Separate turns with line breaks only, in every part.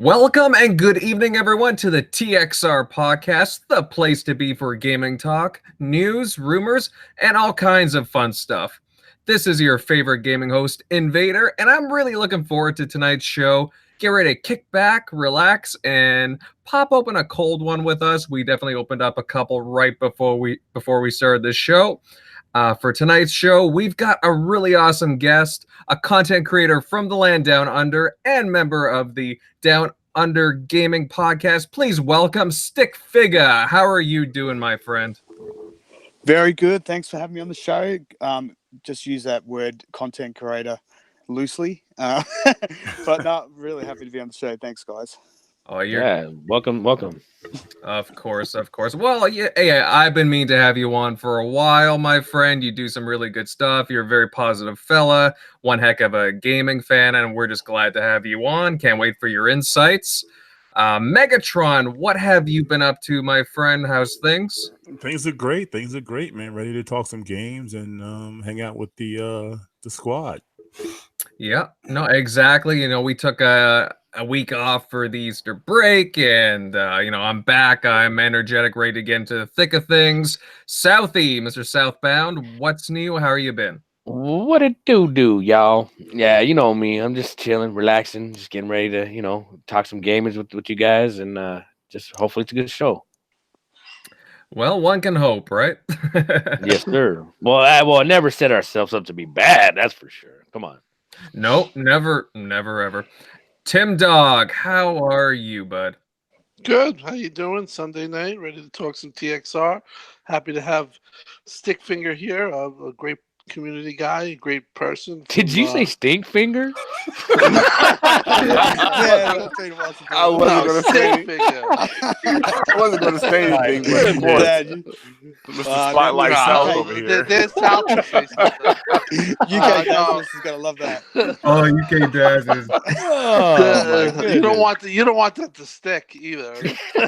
Welcome and good evening, everyone, to the TXR podcast, the place to be for gaming talk, news, rumors, and all kinds of fun stuff. This is your favorite gaming host, Invader, and I'm really looking forward to tonight's show. Get ready to kick back, relax, and pop open a cold one with us. We definitely opened up a couple right before we started this show. For tonight's show, we've got a really awesome guest, a content creator from the land down under and member of the Down Under Gaming podcast. Please welcome Stickfiga. How are you doing, my friend?
Very good. Thanks for having me on the show. Just use that word content creator loosely. But not really happy to be on the show. Thanks, guys.
Oh,
welcome.
Of course. Well, yeah, I've been meaning to have you on for a while, my friend. You do some really good stuff. You're a very positive fella, one heck of a gaming fan, and we're just glad to have you on. Can't wait for your insights. Megatron, what have you been up to, my friend? How's things?
Things are great, man. Ready to talk some games and hang out with the squad.
Yeah, no, exactly. We took a week off for the Easter break, and I'm back. I'm energetic, ready to get into the thick of things. Southie, Mr. Southbound, what's new? How are you been?
What it do, y'all? Yeah, you know me. I'm just chilling, relaxing, just getting ready to, talk some gamers with you guys, and just hopefully it's a good show.
Well, one can hope, right?
Yes, sir. Well, I never set ourselves up to be bad. That's for sure. Come on.
Nope, never, ever. Tim Dog, how are you, bud?
Good. How you doing? Sunday night, ready to talk some TXR. Happy to have Stickfinger here, a great community guy, great person.
Did you say Stinkfinger?
I wasn't going to say anything.
Mr. Spotlight South over here.
There's South.
UK Daz is gonna love that.
Oh, UK Daz is.
You don't want that to stick either.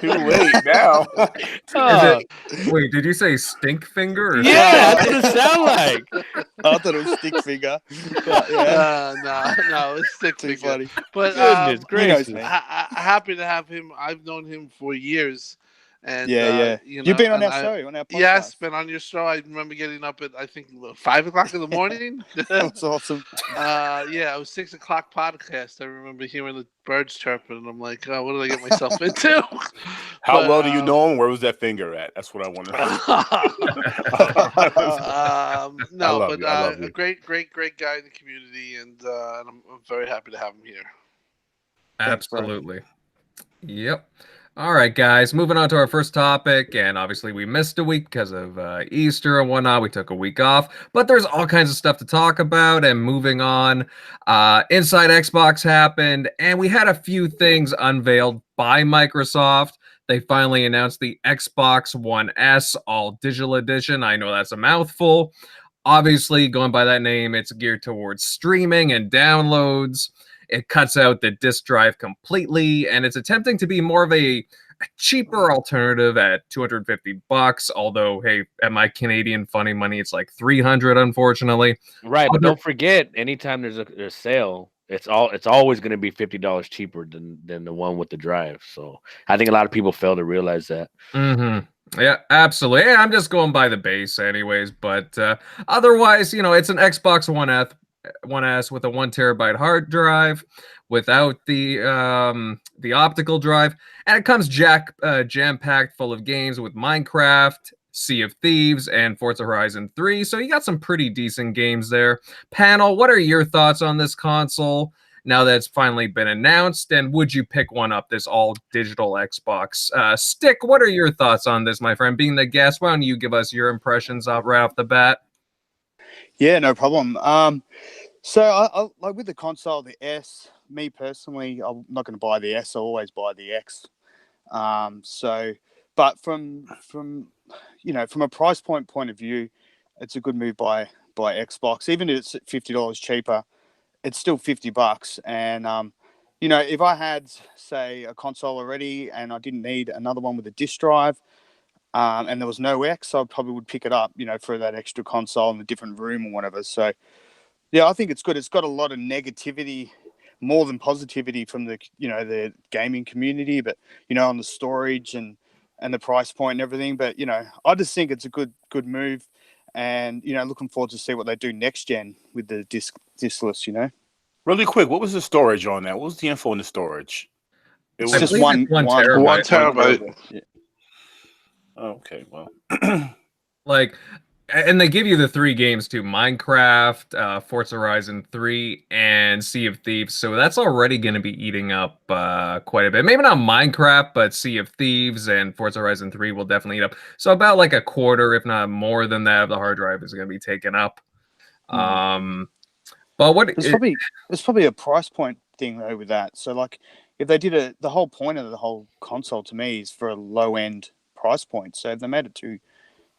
Too late now.
Wait, did you say Stinkfinger?
Yeah, that's what it sound like.
I thought it was Stickfiga.
No, it's Stickfiga.
Funny.
But
Goodness gracious.
happy to have him. I've known him for years. And
you've been on our show, on our podcast.
Yes, been on your show. I remember getting up at 5 o'clock in the morning.
That's awesome.
It was 6 o'clock podcast. I remember hearing the birds chirping, and I'm like, oh, what did I get myself into?
How well do you know him? Where was that finger at? That's what I want to know.
A great guy in the community, and I'm very happy to have him here.
Absolutely. Yep. All right, guys, moving on to our first topic, and obviously we missed a week because of Easter and whatnot. We took a week off, but there's all kinds of stuff to talk about, and moving on. Inside Xbox happened, and we had a few things unveiled by Microsoft. They finally announced the Xbox One S All Digital Edition. I know that's a mouthful. Obviously, going by that name, it's geared towards streaming and downloads. It cuts out the disk drive completely, and it's attempting to be more of a cheaper alternative at $250. Although, hey, at my Canadian funny money, it's like $300, unfortunately.
Right, but don't forget, anytime there's a sale, it's always going to be $50 cheaper than the one with the drive. So I think a lot of people fail to realize that.
Mm-hmm. Yeah, absolutely. Yeah, I'm just going by the base, anyways. But otherwise, it's an Xbox One S with a 1 terabyte hard drive without the optical drive, and it comes jam-packed full of games with Minecraft, Sea of Thieves, and Forza Horizon 3. So you got some pretty decent games there. Panel, what are your thoughts on this console now that it's finally been announced, and would you pick one up, this all digital Xbox? Stick, what are your thoughts on this, my friend? Being the guest, why don't you give us your impressions right off the bat?
Yeah, no problem. So I like with the console, the S, me personally, I'm not going to buy the S. I always buy the X. But from a price point of view, it's a good move by Xbox. Even if it's $50 cheaper, it's still $50. And if I had, say, a console already and I didn't need another one with a disk drive, and there was no X, I probably would pick it up, for that extra console in a different room or whatever. So, yeah, I think it's good. It's got a lot of negativity more than positivity from the the gaming community, but on the storage and the price point and everything. But I just think it's a good move, and looking forward to see what they do next gen with the diskless.
Really quick, what was the storage on that? What was the info on the storage?
It's
I
just
believe
one
it's 1
terabyte.
1
terabyte.
terabyte.
Yeah.
Oh, okay, well,
Like, and they give you the 3 games too: Minecraft, Forza Horizon 3, and Sea of Thieves. So that's already going to be eating up quite a bit. Maybe not Minecraft, but Sea of Thieves and Forza Horizon 3 will definitely eat up. So about like a quarter, if not more than that, of the hard drive is going to be taken up. But what
There's probably a price point thing though with that. So like, if they did the whole point of the whole console to me is for a low end price point. So if they made it to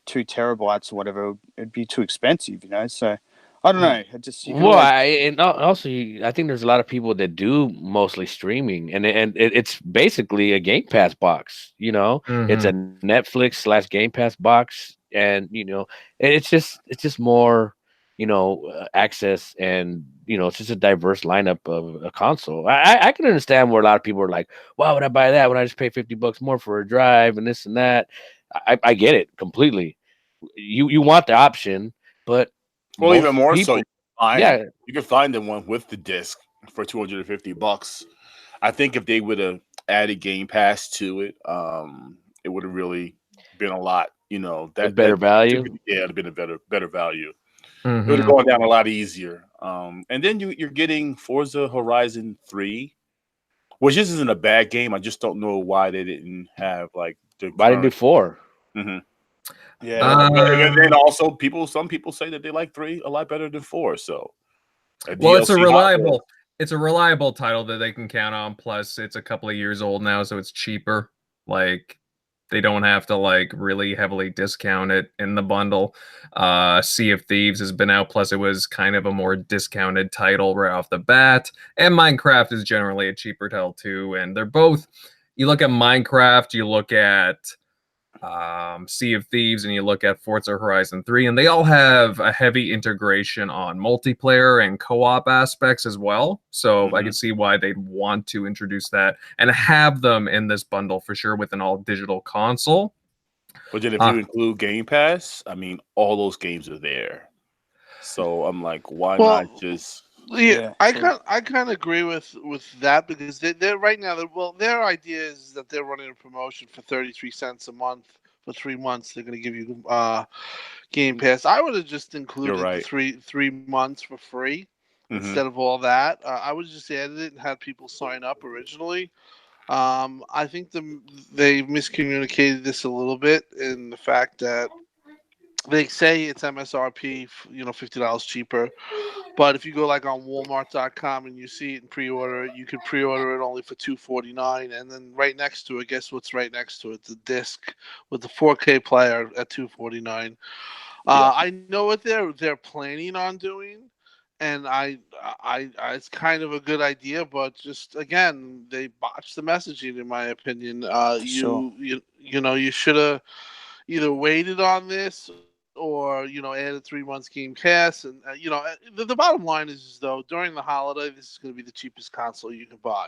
2 terabytes or whatever, it'd be too expensive, So I don't know. It just
Well, I think there's a lot of people that do mostly streaming, and it's basically a Game Pass box. It's a Netflix / Game Pass box, and it's just more access, and it's just a diverse lineup of a console. I can understand where a lot of people are like, why would I buy that when I just pay $50 more for a drive and this and that. I get it completely. You want the option, but
well, even more
people,
so, you can find the one with the disc for $250. I think if they would have added Game Pass to it, it would have really been a lot. That
better value.
Yeah, it'd have been a better value.
Mhm.
It would have gone down a lot easier. And then you're getting Forza Horizon 3, which isn't a bad game. I just don't know why they didn't have like the.
Why did they do 4?
Mm-hmm.
Yeah.
And then also some people say that they like 3 a lot better than 4. So,
well, it's a
DLC
reliable title that they can count on. Plus, it's a couple of years old now, so it's cheaper. Like, they don't have to like really heavily discount it in the bundle. Sea of Thieves has been out, plus it was kind of a more discounted title right off the bat. And Minecraft is generally a cheaper title too. And they're both. You look at Minecraft, you look at Sea of Thieves, and you look at Forza Horizon 3, and they all have a heavy integration on multiplayer and co-op aspects as well. So I can see why they'd want to introduce that and have them in this bundle for sure with an all-digital console.
But then if you include Game Pass, I mean, all those games are there. So I'm like, why not just...
Yeah, I kind of agree with that, because they're right now. Their idea is that they're running a promotion for 33 cents a month for 3 months. They're going to give you Game Pass. I would have just included the 3 months for free instead of all that. I would have just added it and had people sign up originally. I think they miscommunicated this a little bit in the fact that they say it's MSRP, $50 cheaper. But if you go like on Walmart.com and you see it and pre-order it, you can pre-order it only for $249, and then right next to it, guess what's right next to it? The disc with the 4K player at $249. I know what they're planning on doing, and I it's kind of a good idea, but just again, they botched the messaging in my opinion. You should have either waited on this, or added 3 months Game Pass. And the bottom line is though, during the holiday, this is going to be the cheapest console you can buy.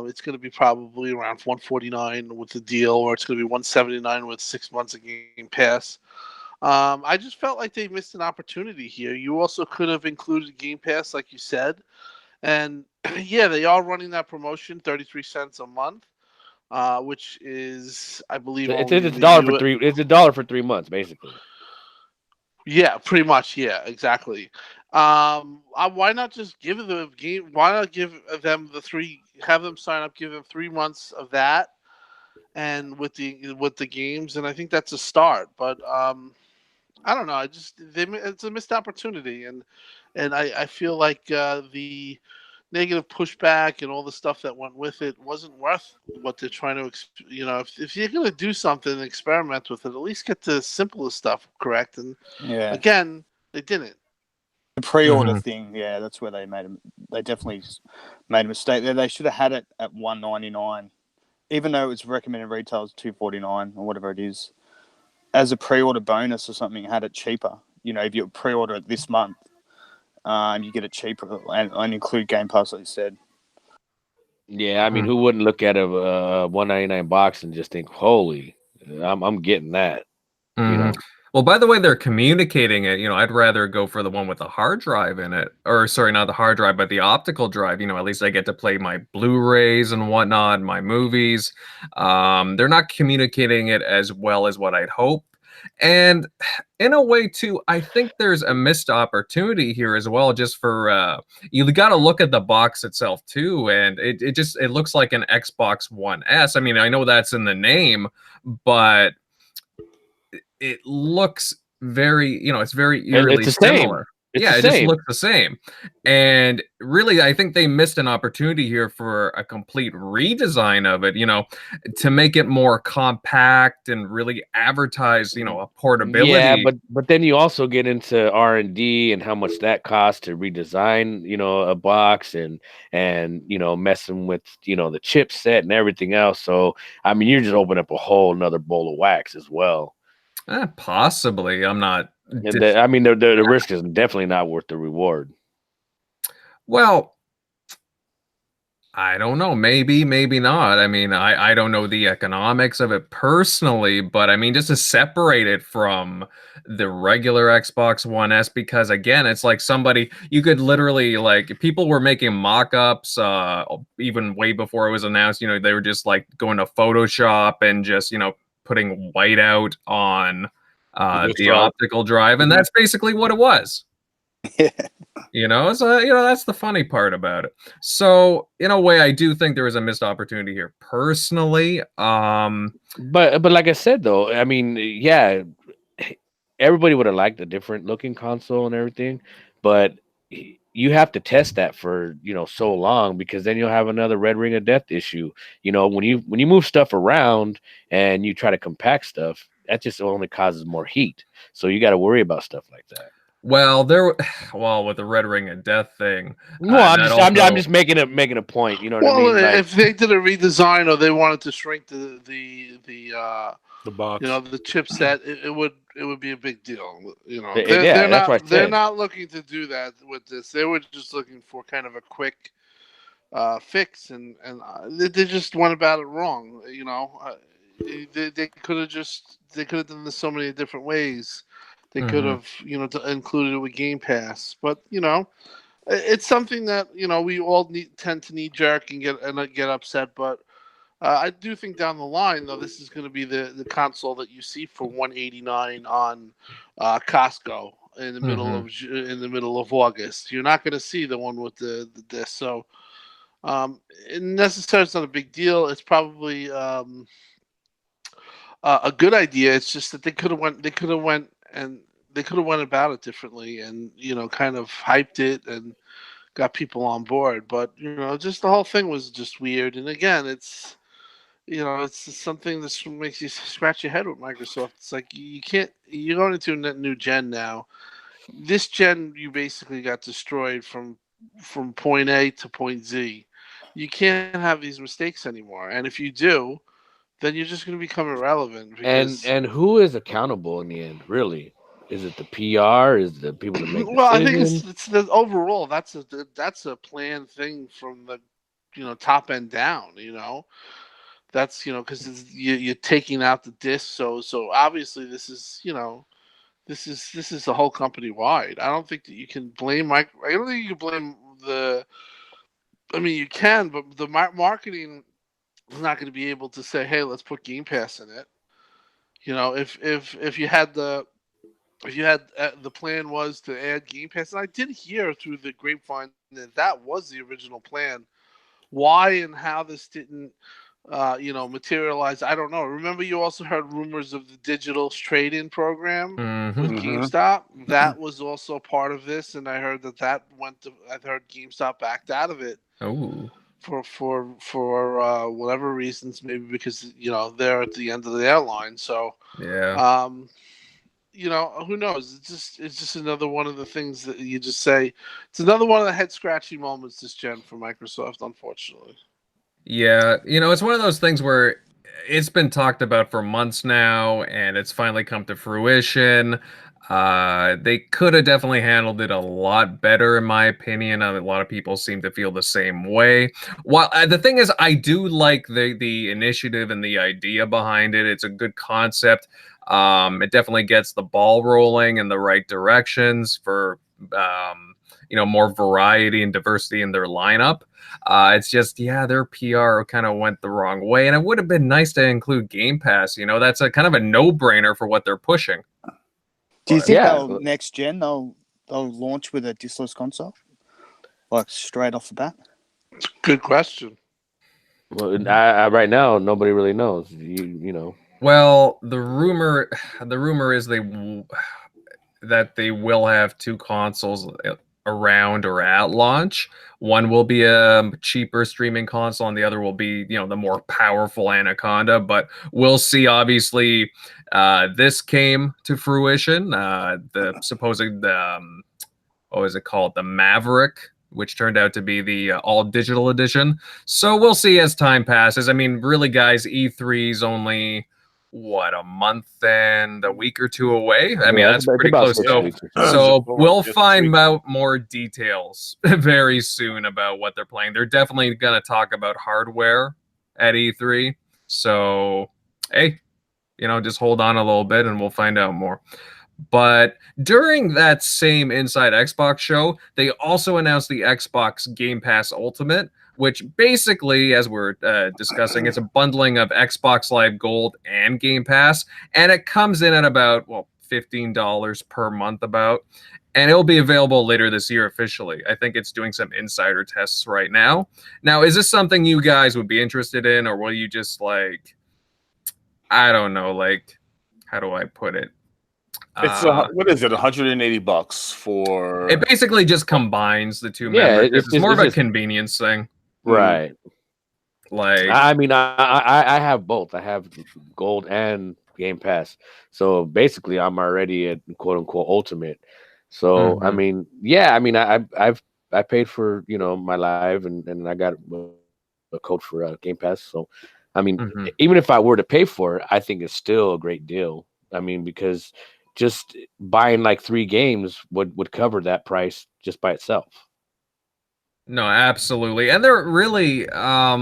It's going to be probably around $149 with the deal, or it's going to be $179 with 6 months of Game Pass. I just felt like they missed an opportunity here. You also could have included Game Pass, like you said, and yeah, they are running that promotion, 33 cents a month. Which is, I believe,
it's $1 for 3 months, basically.
Yeah, pretty much. Yeah, exactly. Why not just give the game? Why not give them have them sign up, give them 3 months of that, and with the games, and I think that's a start. But I don't know. It's a missed opportunity, and I feel like the negative pushback and all the stuff that went with it wasn't worth what they're trying to. If you're gonna do something, experiment with it. At least get the simplest stuff correct. And again, they didn't.
The pre-order thing, that's where they definitely made a mistake there. They should have had it at $199, even though it's recommended retail is $249 or whatever it is. As a pre-order bonus or something, had it cheaper. If you pre-order it this month, You get it cheaper and include Game Pass, like you said.
Yeah, I mean, who wouldn't look at a $199 box and just think, "Holy, I'm getting that." You know,
Well, by the way, they're communicating it. I'd rather go for the one with the hard drive in it, or sorry, not the hard drive, but the optical drive. At least I get to play my Blu-rays and whatnot, my movies. They're not communicating it as well as what I'd hope. And in a way, too, I think there's a missed opportunity here as well. Just for you got to look at the box itself too, and it looks like an Xbox One S. I mean, I know that's in the name, but it looks very, it's very eerily
it's the same.
similar.
It's
Yeah,
the
it just
same.
looks the same. And really, I think they missed an opportunity here for a complete redesign of it, to make it more compact and really advertise, a portability.
Yeah, but then you also get into R&D and how much that costs to redesign, a box and messing with, the chipset and everything else. So I mean, you're just opening up a whole another bowl of wax as well.
Possibly. I'm not.
And I mean, the risk is definitely not worth the reward.
Well, I don't know. Maybe, maybe not. I mean, I don't know the economics of it personally, but I mean, just to separate it from the regular Xbox One S, because again, it's like you could literally, like, people were making mock-ups, even way before it was announced, they were just like going to Photoshop and just, putting whiteout on the optical drive. And that's basically what it was. So that's the funny part about it. So in a way, I do think there is a missed opportunity here personally.
But like I said, though, I mean, yeah, everybody would have liked a different looking console and everything, but you have to test that for so long, because then you'll have another red ring of death issue. When you move stuff around and you try to compact stuff, that just only causes more heat. So you got to worry about stuff like that.
Well, with the red ring of death thing.
No, I'm just making a point. You know what I mean?
Well, if they did a redesign or they wanted to shrink the
box,
the chipset, it would be a big deal. They're not looking to do that with this. They were just looking for kind of a quick fix, and they just went about it wrong. They could have done this so many different ways. They could have, included it with Game Pass, but it's something that we all tend to knee jerk and get upset. But I do think down the line, though, this is going to be the console that you see for $189 on Costco in the middle of August. You're not going to see the one with the disc. So necessarily, it's not a big deal. It's probably a good idea. It's just that they could have went about it differently, and kind of hyped it and got people on board. But just the whole thing was just weird. And again, it's something that makes you scratch your head with Microsoft. It's like you're going into a new gen now. This gen, you basically got destroyed from point A to point Z. You can't have these mistakes anymore, and if you do, then you're just going to become irrelevant.
And who is accountable in the end, really? Is it the PR? Is it the people that make decisions?
Well, I think it's the overall. That's a planned thing from the top end down. That's because you're taking out the disc. So obviously this is this is the whole company wide. I don't think that you can blame Mike. I don't think you can blame the. I mean, you can, but the marketing is not going to be able to say, "Hey, let's put Game Pass in it." If you had the plan was to add Game Pass, and I did hear through the grapevine that was the original plan. Why and how this didn't, materialize, I don't know. Remember, you also heard rumors of the digital trade-in program with GameStop. That was also part of this, and I heard that went to. I heard GameStop backed out of it.
Oh.
For whatever reasons, maybe because they're at the end of the airline. So
yeah.
Who knows? It's just another one of the things that you just say. It's another one of the head scratching moments this gen for Microsoft, unfortunately.
Yeah, it's one of those things where it's been talked about for months now, and it's finally come to fruition. They could have definitely handled it a lot better, in my opinion. A lot of people seem to feel the same way. While the thing is, I do like the initiative and the idea behind it. It's a good concept. It definitely gets the ball rolling in the right directions for more variety and diversity in their lineup. It's just, yeah, their PR kind of went the wrong way, and it would have been nice to include Game Pass. That's a kind of a no-brainer for what they're pushing.
Do you think
Yeah.
next gen they'll launch with a discless console, like straight off the bat?
Good question.
Well, right now nobody really knows. You know.
Well, the rumor is that they will have two consoles around or at launch. One will be a cheaper streaming console, and the other will be, the more powerful Anaconda. But we'll see. Obviously, this came to fruition. The supposed what was it called? The Maverick, which turned out to be the all digital edition. So we'll see as time passes. I mean, really, guys, E3's only a month and a week or two away. I mean,
Yeah,
that's
it's
pretty
about
close.
6
So,
weeks or so.
so we'll
Just
find
3
out more details very soon about what they're playing. They're definitely going to talk about hardware at E3. So, hey, just hold on a little bit and we'll find out more. But during that same Inside Xbox show, they also announced the Xbox Game Pass Ultimate, which basically, as we're discussing, it's a bundling of Xbox Live Gold and Game Pass, and it comes in at about, $15 per month and it'll be available later this year officially. I think it's doing some insider tests right now. Now, is this something you guys would be interested in, or will you just I don't know, how do I put it?
It's what is it? $180 for.
It basically just combines the two
Yeah,
memberships. It's more of a
just
convenience thing.
right. I mean, I have both. I have Gold and Game Pass. So basically, I'm already at quote unquote Ultimate. So I mean, yeah, I mean, I paid for my Live and I got a code for Game Pass. So I mean, even if I were to pay for it, I think it's still a great deal. I mean, because just buying 3 games would cover that price just by itself.
No, absolutely. And they're really I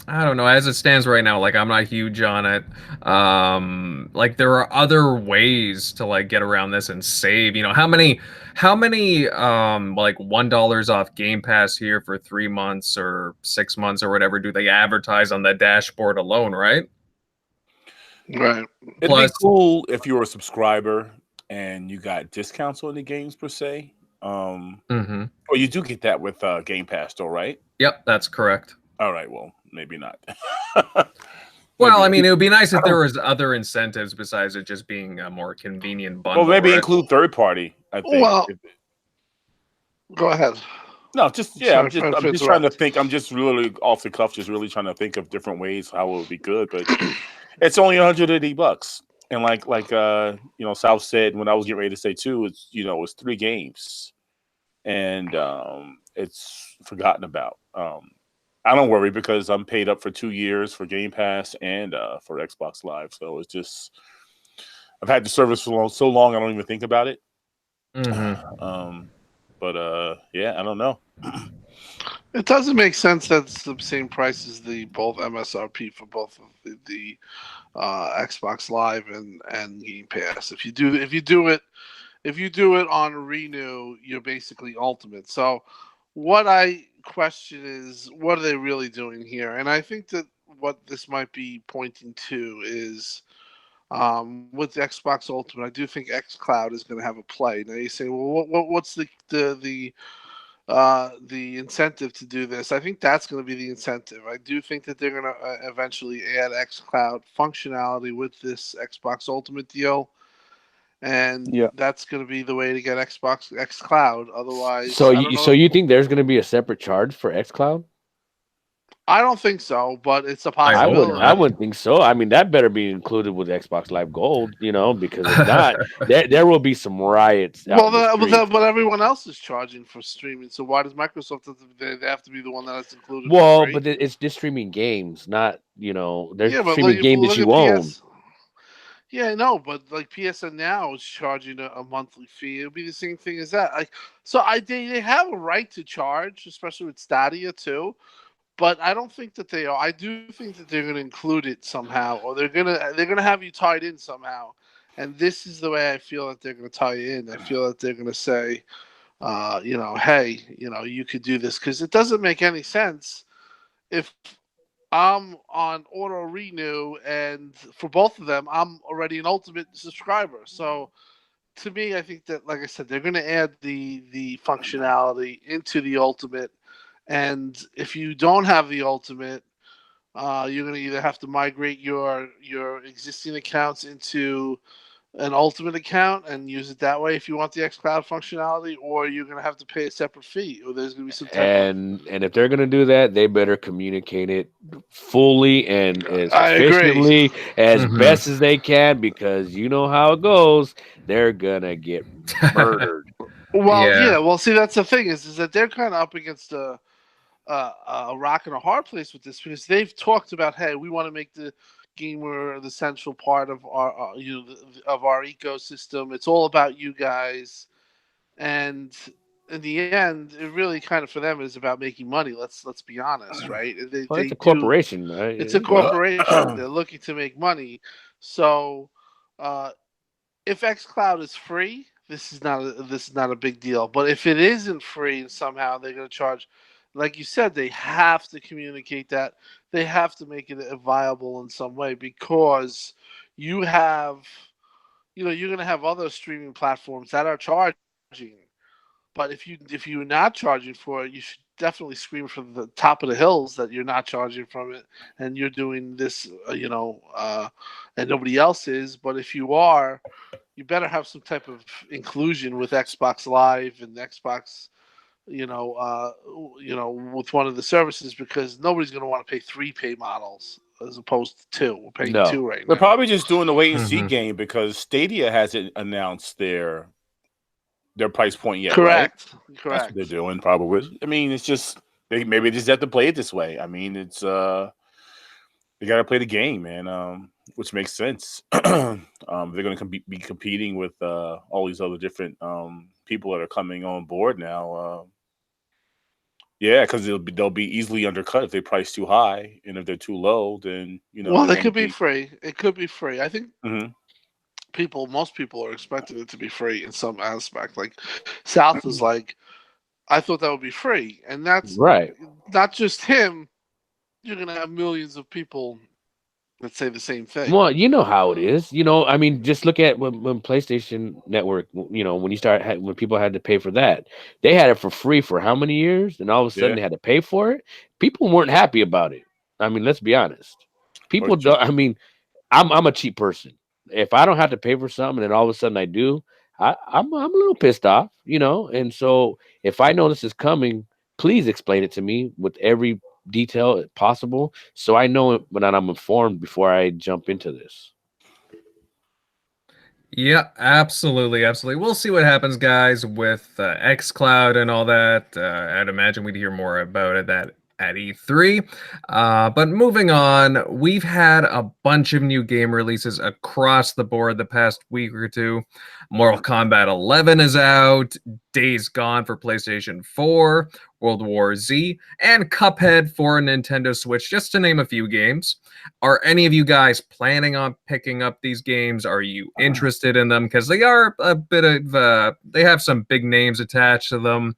don't know, as it stands right now, I'm not huge on it. There are other ways to get around this and save. How many $1 off Game Pass here for 3 months or 6 months or whatever do they advertise on the dashboard alone, right?
Right.
It'd be cool if you were a subscriber and you got discounts on the games per se. Or you do get that with Game Pass, though, right?
Yep, that's correct.
All right, well, maybe not.
Well, I mean, it would be nice if there was other incentives besides it just being a more convenient bundle.
Well, maybe
right?
include third party. I think.
Well, go ahead.
No, just yeah. I'm just trying to think. I'm just really off the cuff, just really trying to think of different ways how it would be good. But it's only $180, and like South said when I was getting ready to say too, it's it's 3 games, and it's forgotten about. I don't worry because I'm paid up for 2 years for Game Pass and for Xbox Live, so it's just I've had the service for so long I don't even think about it. But yeah, I don't know.
It doesn't make sense that it's the same price as the both MSRP for both of the Xbox Live and Game Pass. If you do it on renew, you're basically Ultimate. So what I question is, what are they really doing here? And I think that what this might be pointing to is with the Xbox Ultimate, I do think xCloud is going to have a play. Now you say, well, what's the incentive to do this? I think that's going to be the incentive. I do think that they're going to eventually add xCloud functionality with this Xbox Ultimate deal, and that's going to be the way to get xCloud. Otherwise,
so you think there's going to be a separate charge for xCloud?
I don't think so, but it's a possibility.
I wouldn't think so. I mean, that better be included with Xbox Live Gold, because if not, there will be some riots.
But everyone else is charging for streaming, so why does Microsoft they have to be the one that's included?
Well, but it's just streaming games, not they're streaming games that you own.
Yeah, no, but like PSN now is charging a monthly fee. It'll be the same thing as that. Like, so they have a right to charge, especially with Stadia too. But I don't think that they are. I do think that they're going to include it somehow, or they're gonna have you tied in somehow. And this is the way I feel that they're going to tie you in. I feel that they're going to say, hey, you could do this, because it doesn't make any sense if I'm on auto renew, and for both of them, I'm already an ultimate subscriber. So to me, I think that, like I said, they're going to add the functionality into the ultimate, and if you don't have the ultimate, you're going to either have to migrate your existing accounts into an ultimate account and use it that way if you want the xCloud functionality, or you're going to have to pay a separate fee, or there's going to be some type of.
And if they're gonna do that, they better communicate it fully and as
I agree.
efficiently as
Mhm.
best as they can, because you know how it goes. They're gonna get murdered.
Well,
Yeah.
yeah. Well, see, that's the thing is that they're kind of up against a rock and a hard place with this, because they've talked about, hey, we want to make the gamer the central part of our of our ecosystem. It's all about you guys, and in the end, it really kind of for them is about making money. Let's be honest, right?
Well, it's
They
a
do.
corporation, right?
It's a corporation. They're looking to make money. So, uh, if xCloud is free, this is not a big deal. But if it isn't free and somehow they're going to charge, like you said, they have to communicate that. They have to make it viable in some way, because you have, you're going to have other streaming platforms that are charging. But if you're not charging for it, you should definitely scream from the top of the hills that you're not charging from it, and you're doing this, and nobody else is. But if you are, you better have some type of inclusion with Xbox Live and Xbox, with one of the services, because nobody's going to want to pay 3 pay models as opposed to 2. We're paying
No.
2 right
They're
now.
probably just doing the wait and see
Mhm.
game because Stadia hasn't announced their price point yet, right?
Correct.
That's
Correct.
what they're doing, probably. I mean, it's just maybe they just have to play it this way. I mean, it's they got to play the game, man. Which makes sense. They're going to be competing with all these other different people that are coming on board now. Yeah, because they'll be easily undercut if they price too high, and if they're too low, then
Well,
they
they
won't
could be
be.
free. It could be free. I think
Mhm.
most people are expecting it to be free in some aspect. Like South is like, I thought that would be free, and that's
Right.
not just him. You're gonna have millions of people that say the same thing.
Well, you know how it is. I mean, just look at when PlayStation Network, when when people had to pay for that, they had it for free for how many years? And all of a sudden
Yeah.
they had to pay for it. People weren't happy about it. I mean, let's be honest.
Or
People
ju-
don't, I mean, I'm a cheap person. If I don't have to pay for something and then all of a sudden I do, I'm a little pissed off, And so if I know this is coming, please explain it to me with every detail possible, so I know it when I'm informed before I jump into this.
Yeah, absolutely, absolutely. We'll see what happens, guys, with xCloud and all that. I'd imagine we'd hear more about it at E3. But moving on, we've had a bunch of new game releases across the board the past week or two. Mortal Kombat 11 is out, Days Gone for PlayStation 4, World War Z, and Cuphead for Nintendo Switch, just to name a few games. Are any of you guys planning on picking up these games? Are you interested in them? Because they are a bit of, they have some big names attached to them.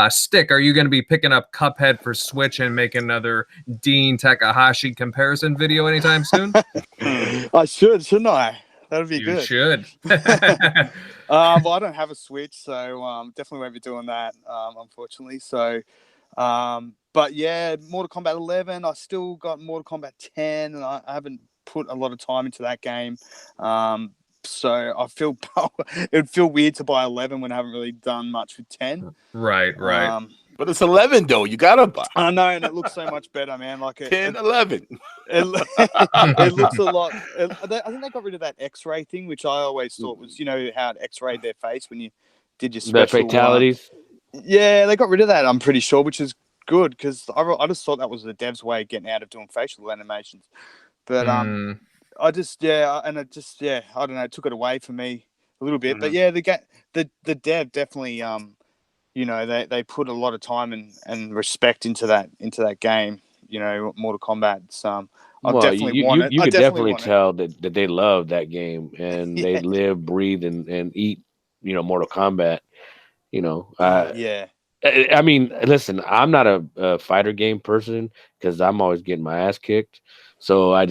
Stick, are you going to be picking up Cuphead for Switch and make another Dean Takahashi comparison video anytime soon?
I should, shouldn't I? That'd be
You
good.
should.
Well, I don't have a Switch, so definitely won't be doing that, unfortunately. So, but yeah, Mortal Kombat 11. I still got Mortal Kombat 10, and I haven't put a lot of time into that game. So I feel it would feel weird to buy 11 when I haven't really done much with 10.
Right.
But it's 11 though. You gotta buy
I know, and it looks so much better, man. Like
10, 11.
it looks a lot. I think they got rid of that X-ray thing, which I always thought was, how it X-rayed their face when you did your
The
special
fatalities.
Yeah, they got rid of that. I'm pretty sure, which is good because I just thought that was the devs' way of getting out of doing facial animations. But I just I don't know, it took it away from me a little bit. But yeah, the dev definitely they put a lot of time and respect into that game. Mortal Kombat. I
Well,
definitely want it.
you
I
could
definitely
definitely
want it.
tell that they love that game and they
Yeah.
live, breathe, and eat, Mortal Kombat.
Yeah.
I mean, listen, I'm not a fighter game person because I'm always getting my ass kicked. So I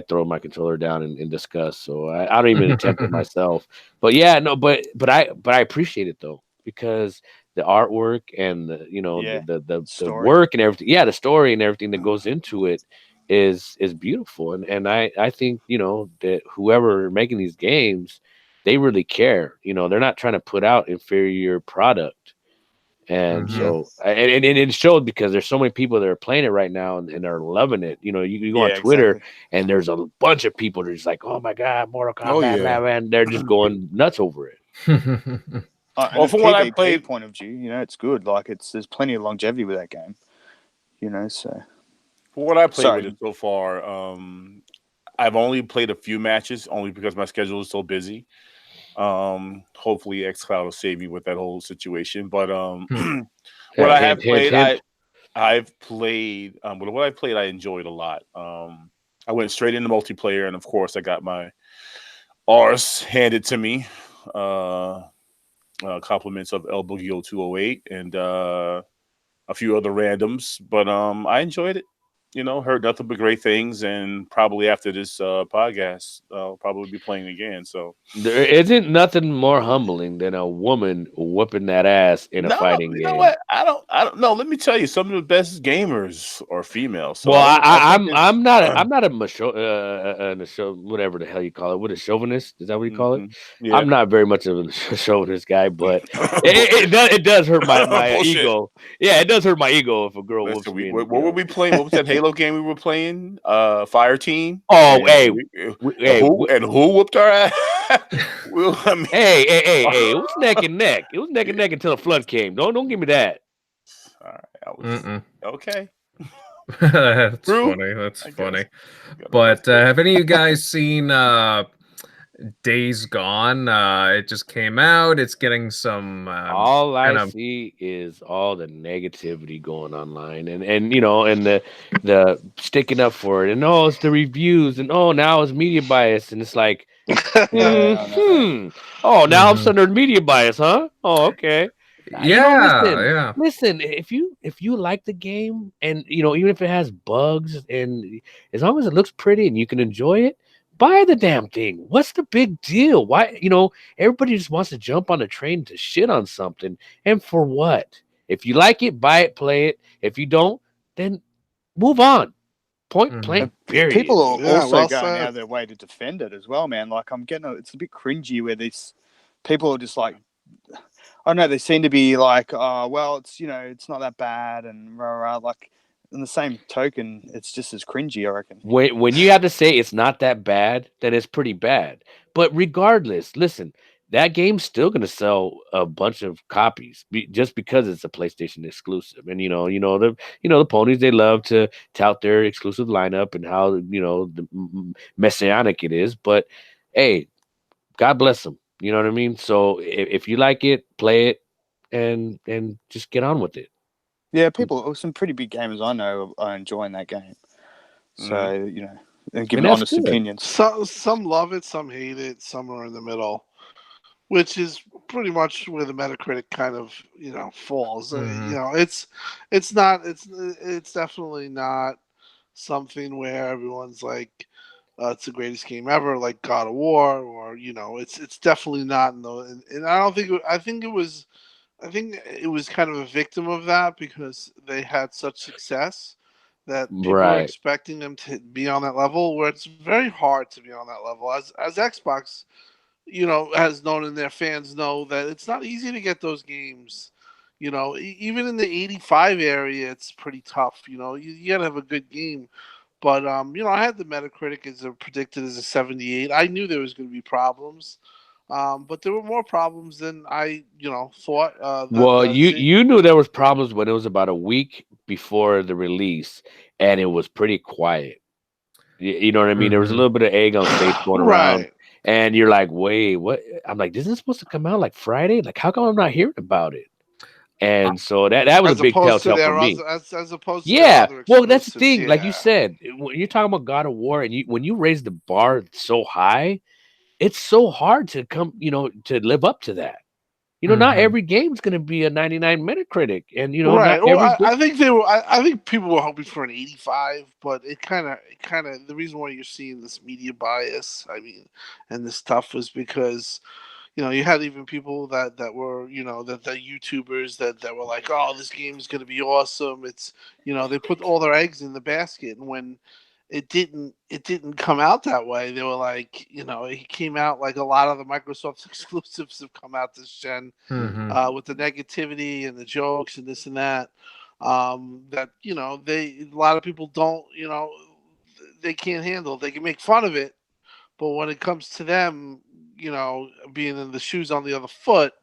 throw my controller down in disgust. So I don't even attempt it myself. But yeah, no, but I appreciate it though because the artwork and
Yeah.
the
Story.
work and everything, yeah, the story and everything that goes into it is beautiful. And I think that whoever making these games, they really care. They're not trying to put out inferior product. And
Mhm.
so, and it showed because there's so many people that are playing it right now and are loving it. You go on
Yeah,
Twitter
exactly.
and there's a bunch of people that are just like, oh my God, Mortal
Oh,
Kombat,
yeah.
man. They're just going nuts over it.
And
Well,
a
from what I
PvP
played,
point of view, it's good. Like there's plenty of longevity with that game. So
from what I played with
sorry.
it so far, I've only played a few matches, only because my schedule is so busy. Hopefully xCloud will save me with that whole situation. But what I have
Hint, hint,
played,
hint.
I've played. But what I played, I enjoyed a lot. I went straight into multiplayer, and of course, I got my arse handed to me. Compliments of El Boogie 208 and a few other randoms, but I enjoyed it. Heard nothing but great things, and probably after this podcast, I'll probably be playing again. So
There isn't nothing more humbling than a woman whooping that ass in a
no,
fighting
you know
game.
what? I don't know. Let me tell you, some of the best gamers are female. So
Well,
I think it's
I'm not a whatever the hell you call it. What a chauvinist is that what you call it?
yeah.
I'm not very much of a chauvinist guy, but it does hurt my
Bullshit.
ego. Yeah, it does hurt my ego if a girl
Listen,
whoops me.
what were we playing? What was that Halo game we were playing? Fire Team.
Oh,
And
hey,
who whooped our ass? Well, I mean,
hey! It was neck and neck. It was neck and neck until the flood came. Don't give me that.
all right, I was okay.
That's
True.
funny. That's
I guess.
funny.
Gotta
But
mess
have any of you guys seen Days Gone? It just came out. It's getting some
All I
kind of
see is all the negativity going online, and and the sticking up for it, and it's the reviews, and now it's media bias, and it's like,
Yeah, I know.
oh, now I'm
Mhm.
under media bias, huh? Oh, okay.
Yeah.
Listen. If you like the game, and even if it has bugs, and as long as it looks pretty and you can enjoy it, buy the damn thing. What's the big deal? Why everybody just wants to jump on a train to shit on something, and for what? If you like it, buy it, play it. If you don't, then move on. Point
Mhm.
blank. Period.
People are
Yeah,
also
well
going out
said.
of their way to defend it as well, man. Like it's a bit cringy where these people are just like, I don't know, they seem to be like, oh, well, it's not that bad, and rah, rah. Like, in the same token, it's just as cringy, I reckon.
When you have to say it's not that bad, then it's pretty bad. But regardless, listen, that game's still going to sell a bunch of copies just because it's a PlayStation exclusive. And the ponies, they love to tout their exclusive lineup and how messianic it is. But hey, God bless them. You know what I mean? So if you like it, play it, and just get on with it.
Yeah, some pretty big gamers I know are enjoying that game. So, and giving
that's
honest
good.
opinions.
Some love it, some hate it, some are in the middle, which is pretty much where the Metacritic kind of falls. It's definitely not something where everyone's like, it's the greatest game ever, like God of War, or it's definitely not. And I don't think I think it was kind of a victim of that because they had such success that people were
Right.
expecting them to be on that level, where it's very hard to be on that level. As Xbox, has known and their fans know that it's not easy to get those games. Even in the 85 area, it's pretty tough. You gotta have a good game. But I had the Metacritic predicted as a 78. I knew there was going to be problems, but there were more problems than I thought.
Well, you knew there was problems when it was about a week before the release, and it was pretty quiet. You know what I mean? There was a
Mhm.
little bit of egg on face going around,
Right.
and you're like, wait, what? I'm like, isn't this supposed to come out like Friday? Like, how come I'm not hearing about it? And so that was a
As
big
opposed to
telltale for
their
me.
as opposed to their
Yeah,
other
well, that's the
exclusives.
thing. Like you
Yeah.
said, when you're talking about God of War, and when you raise the bar so high, it's so hard to to live up to that. Not
Mhm.
every game's going to be a 99 Metacritic, and not
Right. Or
every good.
I think they were. I think people were hoping for an 85, but it kind of the reason why you're seeing this media bias, I mean, and this stuff was because you had even people that were that the YouTubers that were like, oh, this game is going to be awesome. It's they put all their eggs in the basket, and when it didn't come out that way, they were like, it came out like a lot of the Microsoft exclusives have come out this gen,
Mhm.
with the negativity and the jokes and this and that. That a lot of people don't, they can't handle. They can make fun of it, but when it comes to them, being in the shoes on the other foot,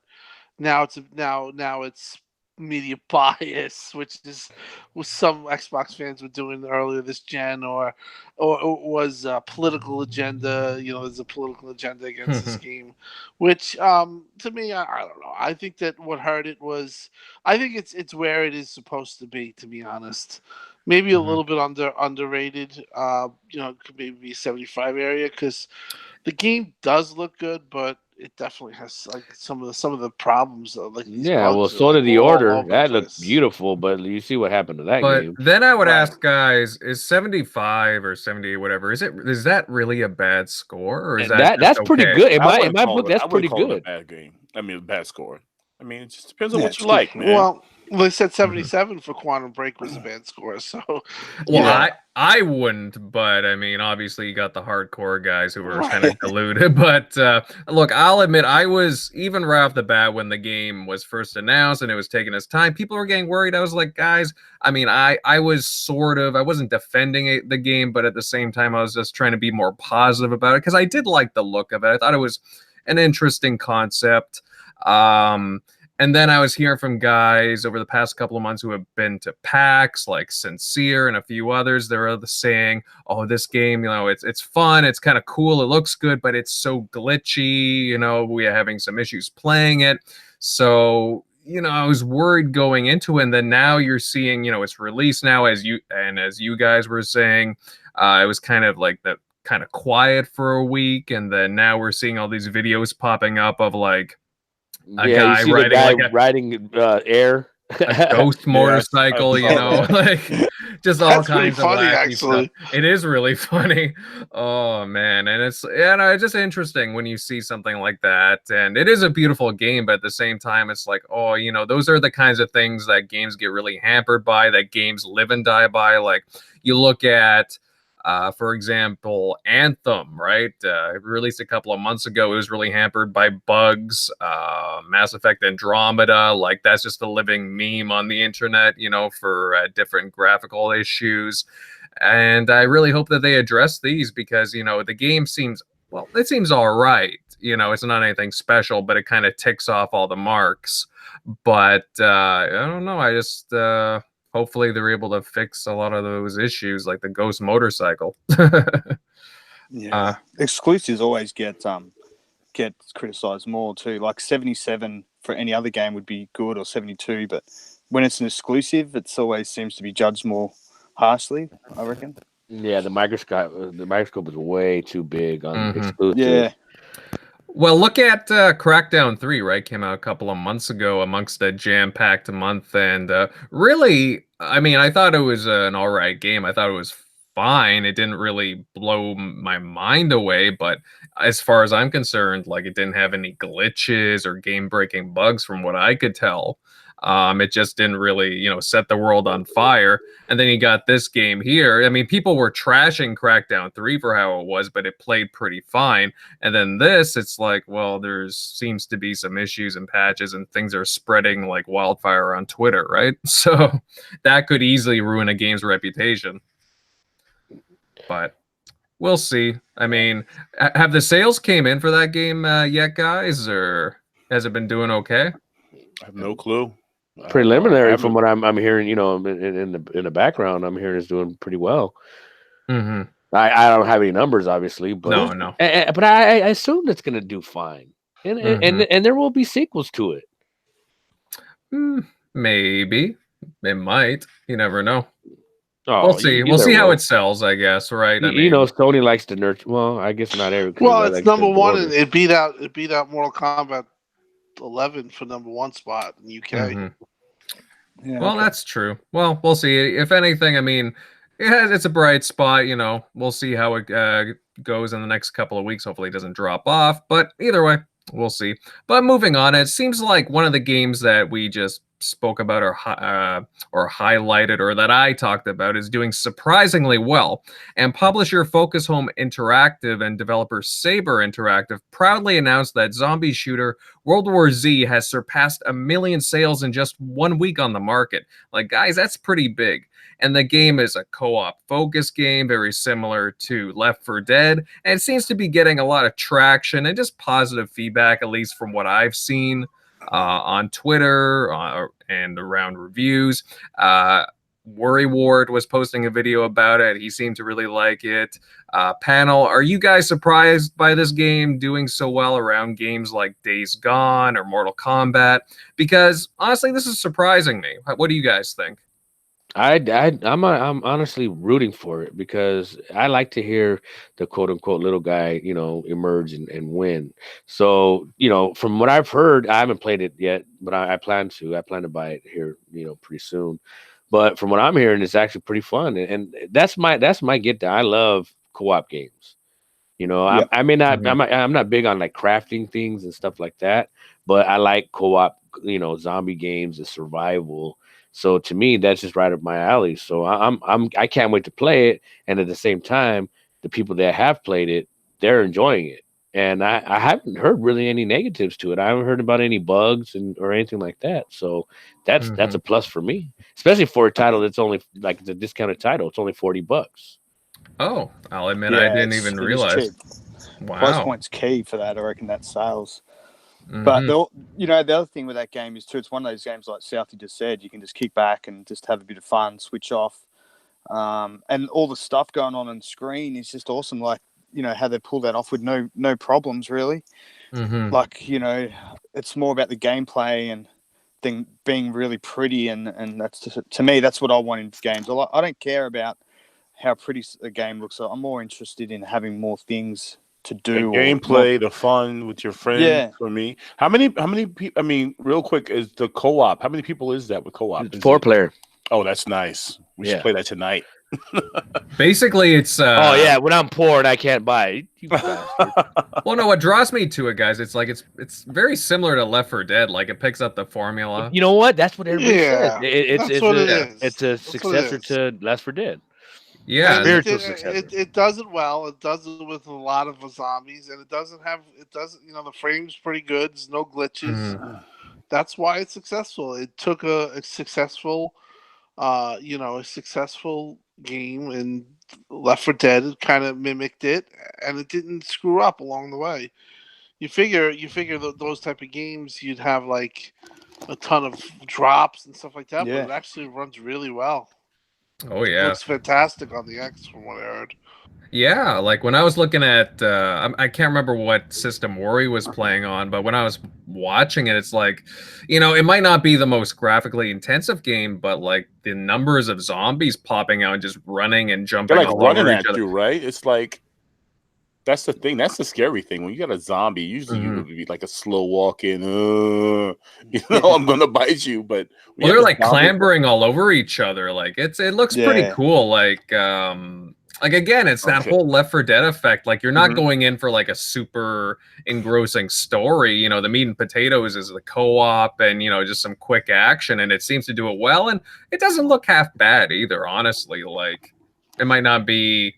now it's media bias, which is what some Xbox fans were doing earlier this gen, or was a political agenda. There's a political agenda against this game, which to me, I don't know. I think that what hurt it was, I think it's where it is supposed to be. To be honest, maybe a
Mhm.
little bit underrated. Could maybe be 75 area, because the game does look good, but it definitely has like some of the problems, like these
Yeah, well,
bugs are
Sword
like
of the
all
Order
over the
that looked
place.
beautiful, but you see what happened to that
But
game.
then I would
Right.
ask guys, is 75 or 78, whatever, is that really a bad score, or is
And
that just
that's pretty
okay?
good in
I
my
wouldn't
book.
call it.
That's
I wouldn't
pretty
call it a
good.
bad game. I mean, a bad score. I mean, it just depends on
Yeah,
what
it's
you
good.
like, man.
Well, they said
Mhm.
77 for Quantum Break was a bad score, so
Well,
Yeah.
I wouldn't, but I mean, obviously you got the hardcore guys who were kind of
right.
deluded. But look, I'll admit, I was even right off the bat when the game was first announced and it was taking its time. People were getting worried. I was like, guys, I mean, I was I wasn't defending the game, but at the same time, I was just trying to be more positive about it because I did like the look of it. I thought it was an interesting concept. Um, and then I was hearing from guys over the past couple of months who have been to PAX, like Sincere and a few others. They're saying, "Oh, this game, it's fun, it's kind of cool, it looks good, but it's so glitchy. We are having some issues playing it." So, I was worried going into it. And then now you're seeing, it's released now, as you guys were saying, it was kind of like the kind of quiet for a week, and then now we're seeing all these videos popping up of like a
Yeah, you
guy
see the
riding
guy
like
riding air.
a ghost
Yes, I
motorcycle,
saw that.
like just all
That's pretty
kinds of
funny,
wacky stuff.
actually.
It is really funny. Oh man, and it's just interesting when you see something like that. And it is a beautiful game, but at the same time, it's like, oh, those are the kinds of things that games get really hampered by, that games live and die by. Like you look at for example, Anthem, right? It released a couple of months ago. It was really hampered by bugs. Mass Effect Andromeda, like that's just a living meme on the internet, for different graphical issues. And I really hope that they address these because, the game seems, well, it seems all right. It's not anything special, but it kind of ticks off all the marks. But I don't know. I just hopefully they're able to fix a lot of those issues, like the ghost motorcycle.
Yeah. Exclusives always get criticized more too. Like 77 for any other game would be good, or 72, but when it's an exclusive, it always seems to be judged more harshly, I reckon.
Yeah, the microscope is way too big on
Mhm.
exclusive.
Yeah.
Well, look at Crackdown 3, right? Came out a couple of months ago amongst a jam-packed month. And really, I mean, I thought it was an all right game. I thought it was fine. It didn't really blow my mind away. But as far as I'm concerned, like it didn't have any glitches or game-breaking bugs from what I could tell. It just didn't really, set the world on fire. And then you got this game here. I mean, people were trashing Crackdown 3 for how it was, but it played pretty fine. And then this, it's like, well, there's seems to be some issues and patches, and things are spreading like wildfire on Twitter, right? So that could easily ruin a game's reputation. But we'll see. I mean, have the sales came in for that game yet, guys, or has it been doing okay?
I have no clue.
Preliminary,
I
from what I'm hearing, in the background, I'm hearing it's doing pretty well.
Mm-hmm.
I don't have any numbers, obviously, but
No.
but I assume it's gonna do fine, and there will be sequels to it.
Maybe it might. You never know.
Oh,
We'll see. We'll see how it sells, I guess. Right? I mean,
you know, Sony likes to nurture. Well, I guess not every.
Well, it's number one, and it beat out Mortal Kombat 11 for number one spot in the UK.
Yeah,
well, that's true. Well, we'll see. If anything, I mean, it's a bright spot. You know, we'll see how it goes in the next couple of weeks. Hopefully, it doesn't drop off. But either way, we'll see. But moving on, it seems like one of the games that we just spoke about or highlighted or that I talked about is doing surprisingly well. And publisher Focus Home Interactive and developer Saber Interactive proudly announced that zombie shooter World War Z has surpassed 1 million sales in just 1 week on the market. Like, guys, that's pretty big. And the game is a co-op focus game, very similar to Left 4 Dead, and it seems to be getting a lot of traction and just positive feedback, at least from what I've seen on Twitter and around reviews. Worry Ward was posting a video about it. He seemed to really like it. Panel, are you guys surprised by this game doing so well around games like Days Gone or Mortal Kombat? Because honestly, this is surprising me. What do you guys think?
I'm honestly rooting for it because I like to hear the quote unquote little guy, you know, emerge and win. So, you know, from what I've heard, I haven't played it yet, but I plan to. I plan to buy it here, you know, pretty soon. But from what I'm hearing, it's actually pretty fun, and that's my get down. I love co-op games. You know, I may not, I'm not big on like crafting things and stuff like that, but I like co-op, you know, zombie games and survival. So to me, that's just right up my alley. So I can't wait to play it. And at the same time, the people that have played it, they're enjoying it. And I haven't heard really any negatives to it. I haven't heard about any bugs or anything like that. So that's a plus for me, especially for a title that's only like it's a discounted title. It's only $40.
Oh, I'll admit I didn't even realize.
Wow. Price point's key for that. I reckon that sales. But you know, the other thing with that game is too, it's one of those games like Southie just said, you can just kick back and just have a bit of fun, switch off, and all the stuff going on screen is just awesome. Like, you know, how they pull that off with no problems really. Like, you know, it's more about the gameplay and thing being really pretty, and that's just, to me, that's what I want in games. I don't care about how pretty a game looks. I'm more interested in having more things to do,
the gameplay, the fun with your friends. Yeah. For me, how many people? I mean, real quick, is the co-op? How many people is that with co-op?
It's 4-player.
Oh, that's nice. We should play that tonight.
Basically, it's
oh yeah, when I'm poor and I can't buy it.
Well, no, what draws me to it, guys, it's like it's very similar to Left 4 Dead. Like, it picks up the formula.
You know what? That's what everybody says.
It's
a successor to Left 4 Dead.
Yeah,
it does it well. It does it with a lot of zombies, and it doesn't. You know, the frame's pretty good. There's no glitches. That's why it's successful. It took a successful, a successful game, and Left 4 Dead kind of mimicked it, and it didn't screw up along the way. You figure those type of games, you'd have like a ton of drops and stuff like that, but it actually runs really well.
Oh yeah,
it looks fantastic on the X from what I heard.
Yeah, like when I was looking at, I can't remember what system Worry was playing on, but when I was watching it, it's like, you know, it might not be the most graphically intensive game, but like the numbers of zombies popping out and just running and jumping
like
all
running
over
at
each other.
You, right? It's like, that's the thing. That's the scary thing. When you got a zombie, usually you would be like a slow walking, you know, I'm gonna bite you. But
they're like clambering all over each other. Like it looks pretty cool. Like again, it's that whole Left 4 Dead effect. Like, you're not going in for like a super engrossing story. You know, the meat and potatoes is the co-op and, you know, just some quick action, and it seems to do it well. And it doesn't look half bad either, honestly. Like, it might not be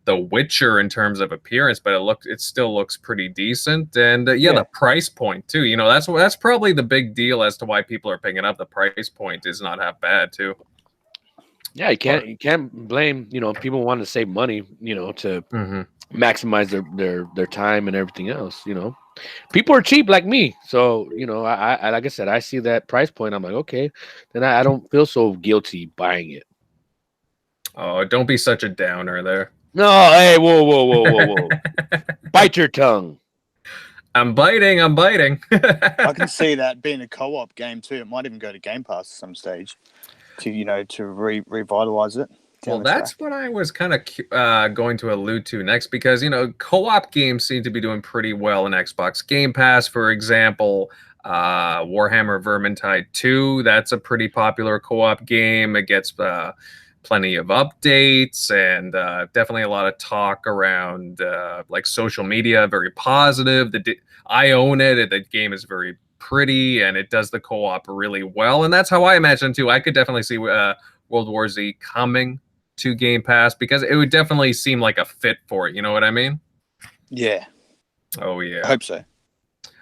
The Witcher in terms of appearance, but it still looks pretty decent. And the price point too. You know, that's probably the big deal as to why people are picking up. The price point is not half bad too.
Yeah, you can't blame, you know, people want to save money, you know, to maximize their time and everything else. You know, people are cheap like me, so you know, I like I said, I see that price point, I'm like, okay, then I don't feel so guilty buying it.
Oh, don't be such a downer there.
No, hey, whoa. Bite your tongue.
I'm biting.
I can see that being a co-op game too. It might even go to Game Pass at some stage to revitalize it.
Well, that's what I was kind of going to allude to next, because co-op games seem to be doing pretty well in Xbox Game Pass. For example, Warhammer Vermintide 2. That's a pretty popular co-op game. It gets plenty of updates and definitely a lot of talk around like social media. Very positive. I own it. The game is very pretty and it does the co-op really well. And that's how I imagine too. I could definitely see World War Z coming to Game Pass because it would definitely seem like a fit for it. You know what I mean?
Yeah.
Oh yeah.
I hope so.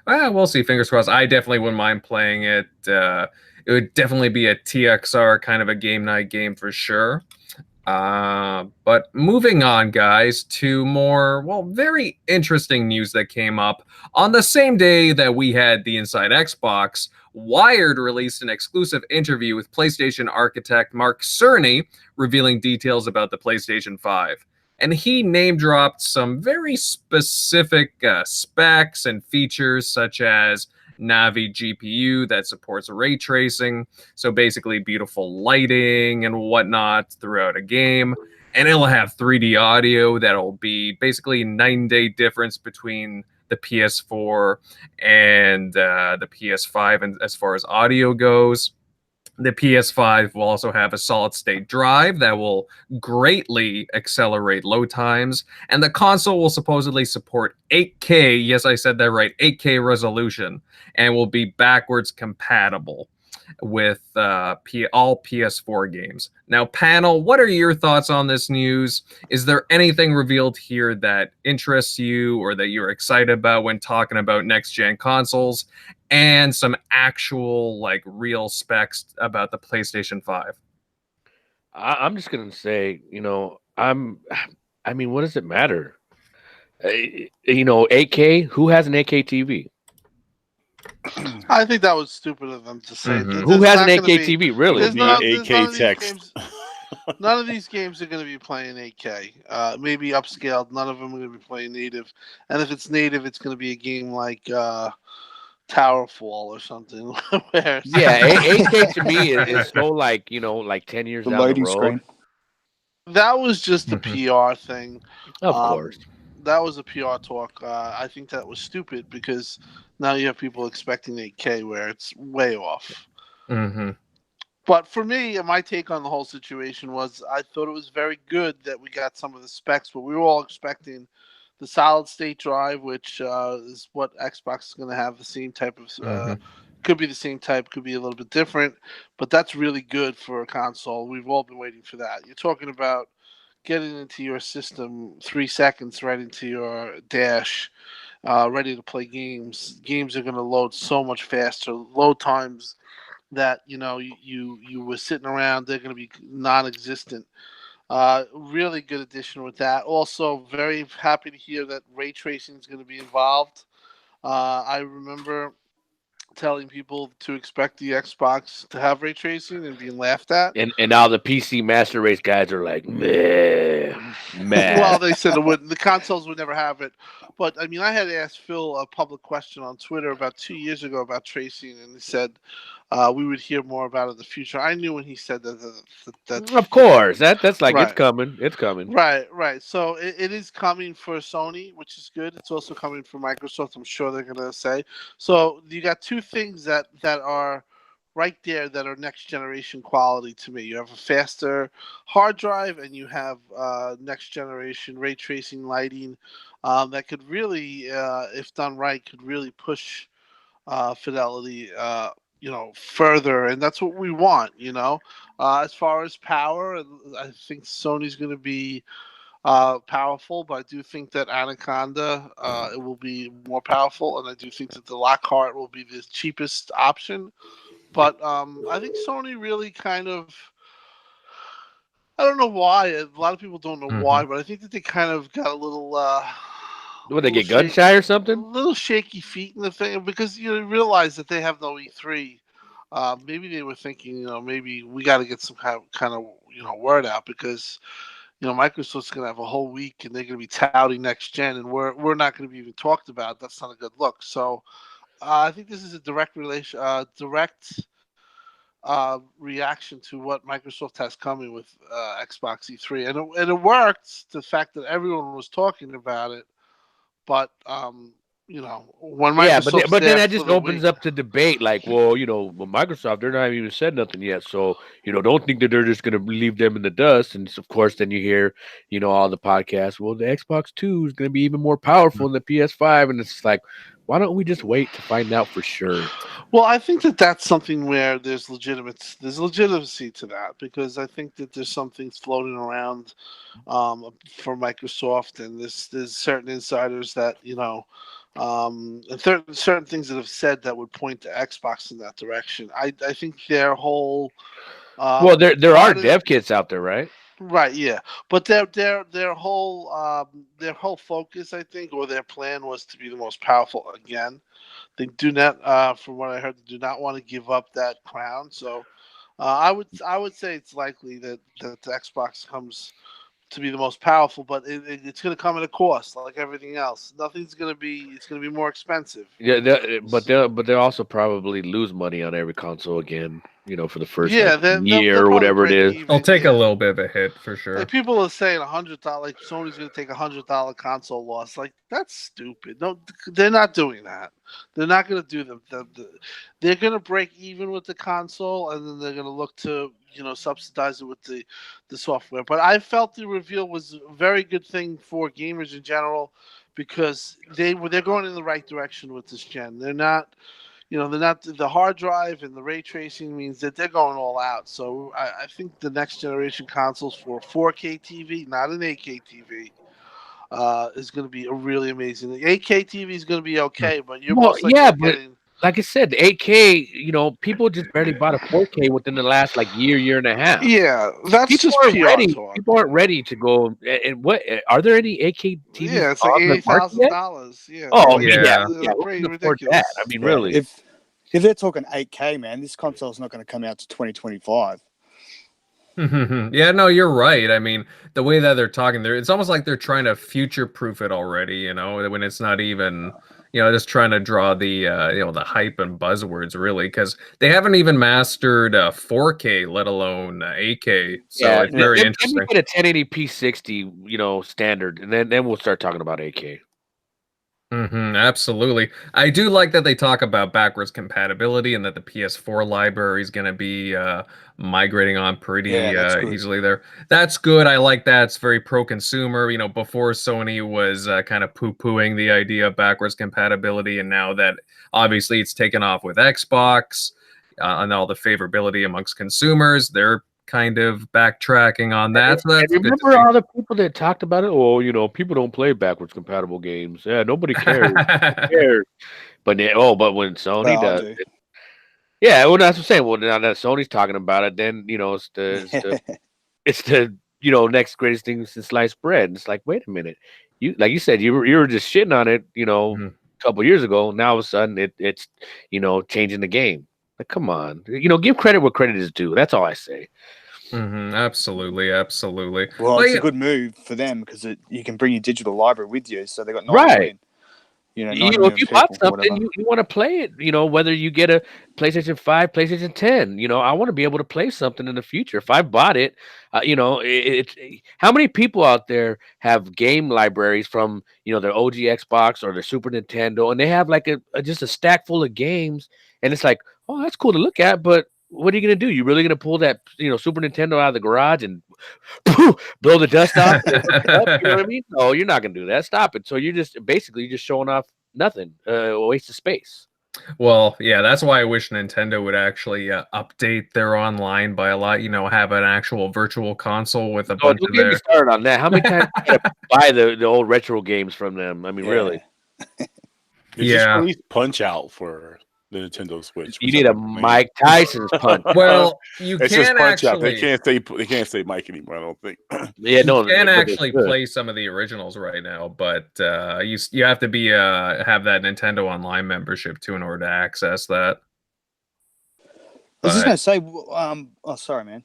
Well, we'll see. Fingers crossed. I definitely wouldn't mind playing it. It would definitely be a TXR kind of a game night game for sure. But moving on, guys, to more, well, very interesting news that came up on the same day that we had the Inside Xbox. Wired released an exclusive interview with PlayStation architect Mark Cerny, revealing details about the PlayStation 5. And he name-dropped some very specific specs and features, such as Navi GPU that supports ray tracing, so basically beautiful lighting and whatnot throughout a game. And it'll have 3D audio that'll be basically night and day difference between the PS4 and the PS5 and as far as audio goes. The PS5 will also have a solid-state drive that will greatly accelerate load times, and the console will supposedly support 8K, yes, I said that right, 8K resolution, and will be backwards compatible with all PS4 games. Now, panel, what are your thoughts on this news? Is there anything revealed here that interests you or that you're excited about when talking about next-gen consoles? And some actual, like, real specs about the PlayStation 5.
I'm just gonna say, I mean, what does it matter? 8K. Who has an 8K TV?
I think that was stupid of them to say.
Mhm.
Who has an
not gonna
8K
be-
TV? Really?
There's
Be
none
8K
of these
text.
games. None of these games are going to be playing 8K. Maybe upscaled. None of them are going to be playing native. And if it's native, it's going to be a game like Towerfall or something. Where
Yeah, 8K to me is so like 10 years
The
down the
loading
road.
screen.
that was just a
Mhm.
PR thing.
Of course.
That was a PR talk. I think that was stupid because now you have people expecting 8K where it's way off.
Mm-hmm.
But for me, my take on the whole situation was I thought it was very good that we got some of the specs, but we were all expecting the solid state drive, which is what Xbox is going to have, the same type of,
Mhm.
could be the same type, could be a little bit different, but that's really good for a console. We've all been waiting for that. You're talking about getting into your system 3 seconds right into your dash, ready to play games. Games are going to load so much faster. Load times that you were sitting around, they're going to be non-existent. Really good addition with that. Also, very happy to hear that ray tracing is going to be involved. I remember telling people to expect the Xbox to have ray tracing and being laughed at.
And now the PC Master Race guys are like, meh.
Well, they said it wouldn't. The consoles would never have it. But I mean, I had asked Phil a public question on Twitter about 2 years ago about tracing, and he said we would hear more about it in the future. I knew when he said that
Of course, that's like it's
Right.
coming. It's coming.
Right. So it is coming for Sony, which is good. It's also coming for Microsoft. I'm sure they're gonna say. So you got two things that are right there that are next generation quality to me. You have a faster hard drive, and you have next generation ray tracing lighting that could really, if done right, could really push fidelity. Further, and that's what we want. As far as power, I think Sony's going to be powerful, but I do think that Anaconda it will be more powerful, and I do think that the Lockhart will be the cheapest option. But I think Sony really kind of, I don't know why. A lot of people don't know why, but I think that they kind of got a little.
Would they get
little
gun shy or
a
something?
little shaky feet in the thing because you realize that they have no E3. Maybe they were thinking, maybe we got to get some kind of word out because Microsoft's going to have a whole week and they're going to be touting next gen, and we're not going to be even talked about. That's not a good look. So I think this is a direct reaction to what Microsoft has coming with Xbox E3, and it worked. The fact that everyone was talking about it, but when Microsoft's
but then
there
that
for
just
the
opens
week,
up the debate. Like, well, Microsoft, they're not even said nothing yet, so don't think that they're just gonna leave them in the dust. And of course, then you hear, all the podcasts. Well, the Xbox 2 is gonna be even more powerful than the PS5, and it's like, why don't we just wait to find out for sure?
Well, I think that that's something where there's legitimacy to that, because I think that there's some things floating around for Microsoft, and there's certain insiders that and certain things that have said that would point to Xbox in that direction. I think their whole
Well, there are dev kits out there, right?
Right, yeah, but their whole focus, I think, or their plan was to be the most powerful again. They do not, from what I heard, they do not want to give up that crown. So, I would say it's likely that the Xbox comes to be the most powerful, but it's going to come at a cost, like everything else. Nothing's going to be. It's going to be more expensive.
Yeah, but they'll also probably lose money on every console again. For the first
they'll
year or
probably
whatever it
break
is.
even,
I'll take a little bit of a hit for sure.
Like, people are saying $100, like Sony's going to take $100 console loss. Like, that's stupid. No, they're not doing that. They're not going to do they're going to break even with the console, and then they're going to look to subsidize it with the software. But I felt the reveal was a very good thing for gamers in general, because they're going in the right direction with this gen. They're not. They're not, the hard drive and the ray tracing means that they're going all out. So I think the next generation consoles for 4K TV, not an 8K TV, is going to be a really amazing. The 8K TV is going to be okay, but you're most likely getting.
Like I said, the 8K, people just barely bought a 4K within the last year and a half.
Yeah, that's
people
just
aren't
PR
ready.
talk.
People aren't ready to go. And what are there any 8K TVs?
Yeah, it's like $80,000. Yeah.
Oh
yeah.
Crazy,
ridiculous.
ridiculous.
I mean, really.
If they're talking 8K, man, this console's not going to come out to 2025.
Yeah, no, you're right. I mean, the way that they're talking, it's almost like they're trying to future-proof it already. When it's not even, just trying to draw the, the hype and buzzwords, really, because they haven't even mastered 4K, let alone 8K. So it's very interesting.
Let me get a 1080p 60, standard, and then we'll start talking about 8K.
Absolutely. I do like that they talk about backwards compatibility and that the PS4 library is going to be migrating on pretty easily there. That's good. I like that. It's very pro-consumer. Before Sony was kind of poo-pooing the idea of backwards compatibility, and now that obviously it's taken off with Xbox and all the favorability amongst consumers, they're kind of backtracking on that. So that's
remember all the people that talked about it? Oh, people don't play backwards compatible games. Yeah, nobody cares. But when Sony does, yeah, well, that's what I'm saying. Well, now that Sony's talking about it, then it's the next greatest thing since sliced bread. And it's like, wait a minute, like you said, you were just shitting on it, a couple years ago. Now all of a sudden it's changing the game. Like, come on, give credit where credit is due. That's all I say.
Absolutely.
Well, it's a good move for them because you can bring your digital library with you, so they got 90
right.
million,
if you bought something, you want to play it. Whether you get a PlayStation 5, PlayStation 10. I want to be able to play something in the future. If I bought it, it's how many people out there have game libraries from their OG Xbox or their Super Nintendo, and they have just a stack full of games, and it's like, oh, that's cool to look at, but what are you gonna do? You really gonna pull that Super Nintendo out of the garage and blow the dust off? You know what I mean? No, you're not gonna do that. Stop it. So you're just showing off nothing, a waste of space.
Well, yeah, that's why I wish Nintendo would actually update their online by a lot. Have an actual virtual console with a bunch of
their. Get me started on that. How many times do you buy the old retro games from them? I mean, really?
Just release Punch Out for the Nintendo Switch.
You need a Mike Tyson's punch.
Well, you
it's
can
just Punch Out.
actually.
They can't say Mike anymore. I don't think.
Yeah, no.
You can actually play some of the originals right now, but you have to be have that Nintendo Online membership too in order to access that.
I was just going to say, oh, sorry, man.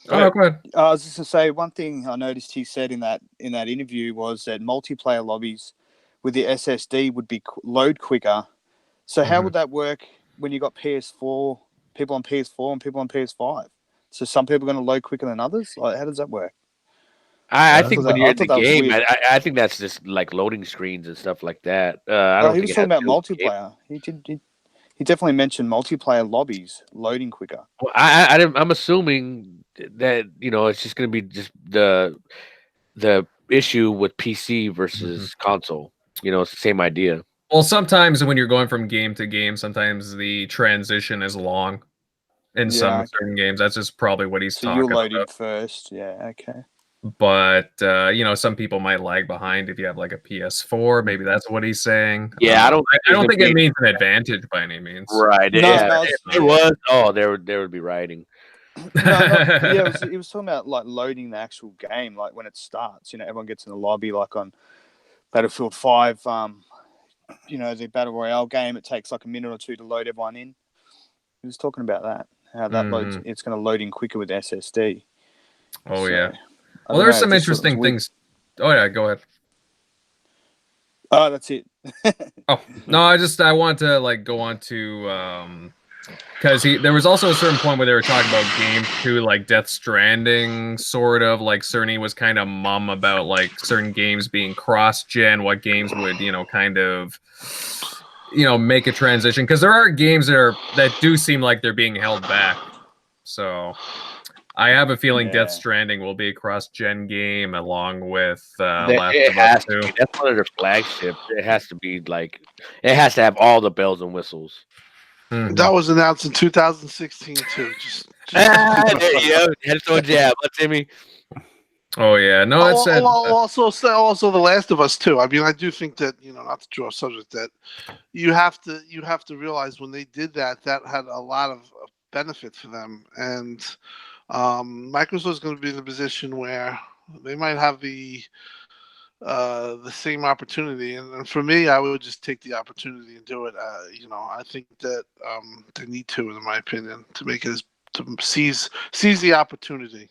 Oh, go ahead.
I was just to say one thing I noticed he said in that interview was that multiplayer lobbies with the SSD would be load quicker. So how would that work when you got PS4 people on PS4 and people on PS5? So some people are going to load quicker than others. Like, how does that work?
I think when you're in the
that was
game,
weird.
I think that's just like loading screens and stuff like that. I don't
He
think
was
it
talking
has
about
to do with the game.
multiplayer. He definitely mentioned multiplayer lobbies loading quicker.
Well, I'm assuming that it's just going to be just the issue with PC versus console. It's the same idea.
Well, sometimes when you're going from game to game, sometimes the transition is long in some certain games. That's just probably what he's
so
talking
you'll load
about.
in first. Yeah, okay.
But some people might lag behind if you have like a PS4. Maybe that's what he's saying.
Yeah, I don't
think it means an advantage by any means.
Right.
No,
Yeah,
no,
if it was. Oh, there would be rioting.
He was talking about like loading the actual game, like when it starts. Everyone gets in the lobby, like on Battlefield 5. The Battle Royale game, it takes like a minute or two to load everyone in. He was talking about that, how that loads. It's going to load in quicker with SSD.
Oh, yeah. Well, there's some interesting things. Oh, yeah, go ahead.
Oh, that's it.
Oh, no, I want to like go on to because there was also a certain point where they were talking about games too, like Death Stranding, sort of like Cerny was kind of mum about like certain games being cross-gen, what games would kind of make a transition, because there are games that do seem like they're being held back. So I have a feeling Death Stranding will be a cross-gen game along with Last of Us 2.
That's one of their flagships. It has to be like, it has to have all the bells and whistles.
That was announced in 2016 too.
Yeah, head to a jab, Timmy.
Oh yeah, no, it's
also The Last of Us too. I mean, I do think that not to draw a subject, that you have to realize when they did that had a lot of benefit for them, and Microsoft's going to be in a position where they might have the same opportunity, and for me, I would just take the opportunity and do it. I think that they need to, in my opinion, to make it to seize the opportunity.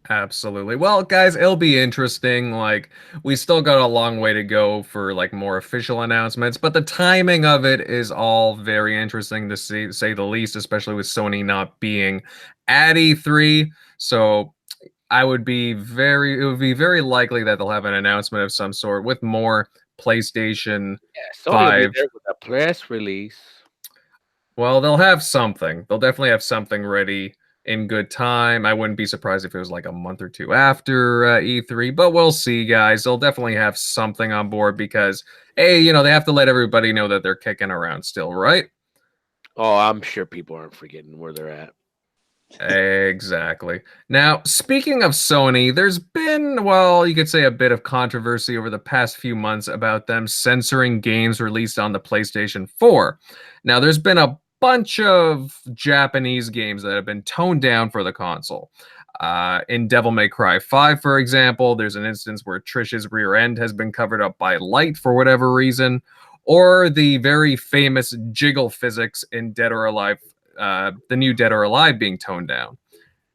Absolutely. Well, guys, it'll be interesting. Like, we still got a long way to go for like more official announcements, but the timing of it is all very interesting to say the least, especially with Sony not being at E3. So it would be very likely that they'll have an announcement of some sort with more PlayStation 5.
Sony will be there with a press release.
Well, they'll have something. They'll definitely have something ready in good time. I wouldn't be surprised if it was like a month or two after E3, but we'll see, guys. They'll definitely have something on board because, they have to let everybody know that they're kicking around still, right?
Oh, I'm sure people aren't forgetting where they're at.
Exactly. Now, speaking of Sony, there's been, well, you could say a bit of controversy over the past few months about them censoring games released on the PlayStation 4. Now, there's been a bunch of Japanese games that have been toned down for the console. In Devil May Cry 5, for example, there's an instance where Trish's rear end has been covered up by light for whatever reason, or the very famous jiggle physics in Dead or Alive, the new Dead or Alive being toned down.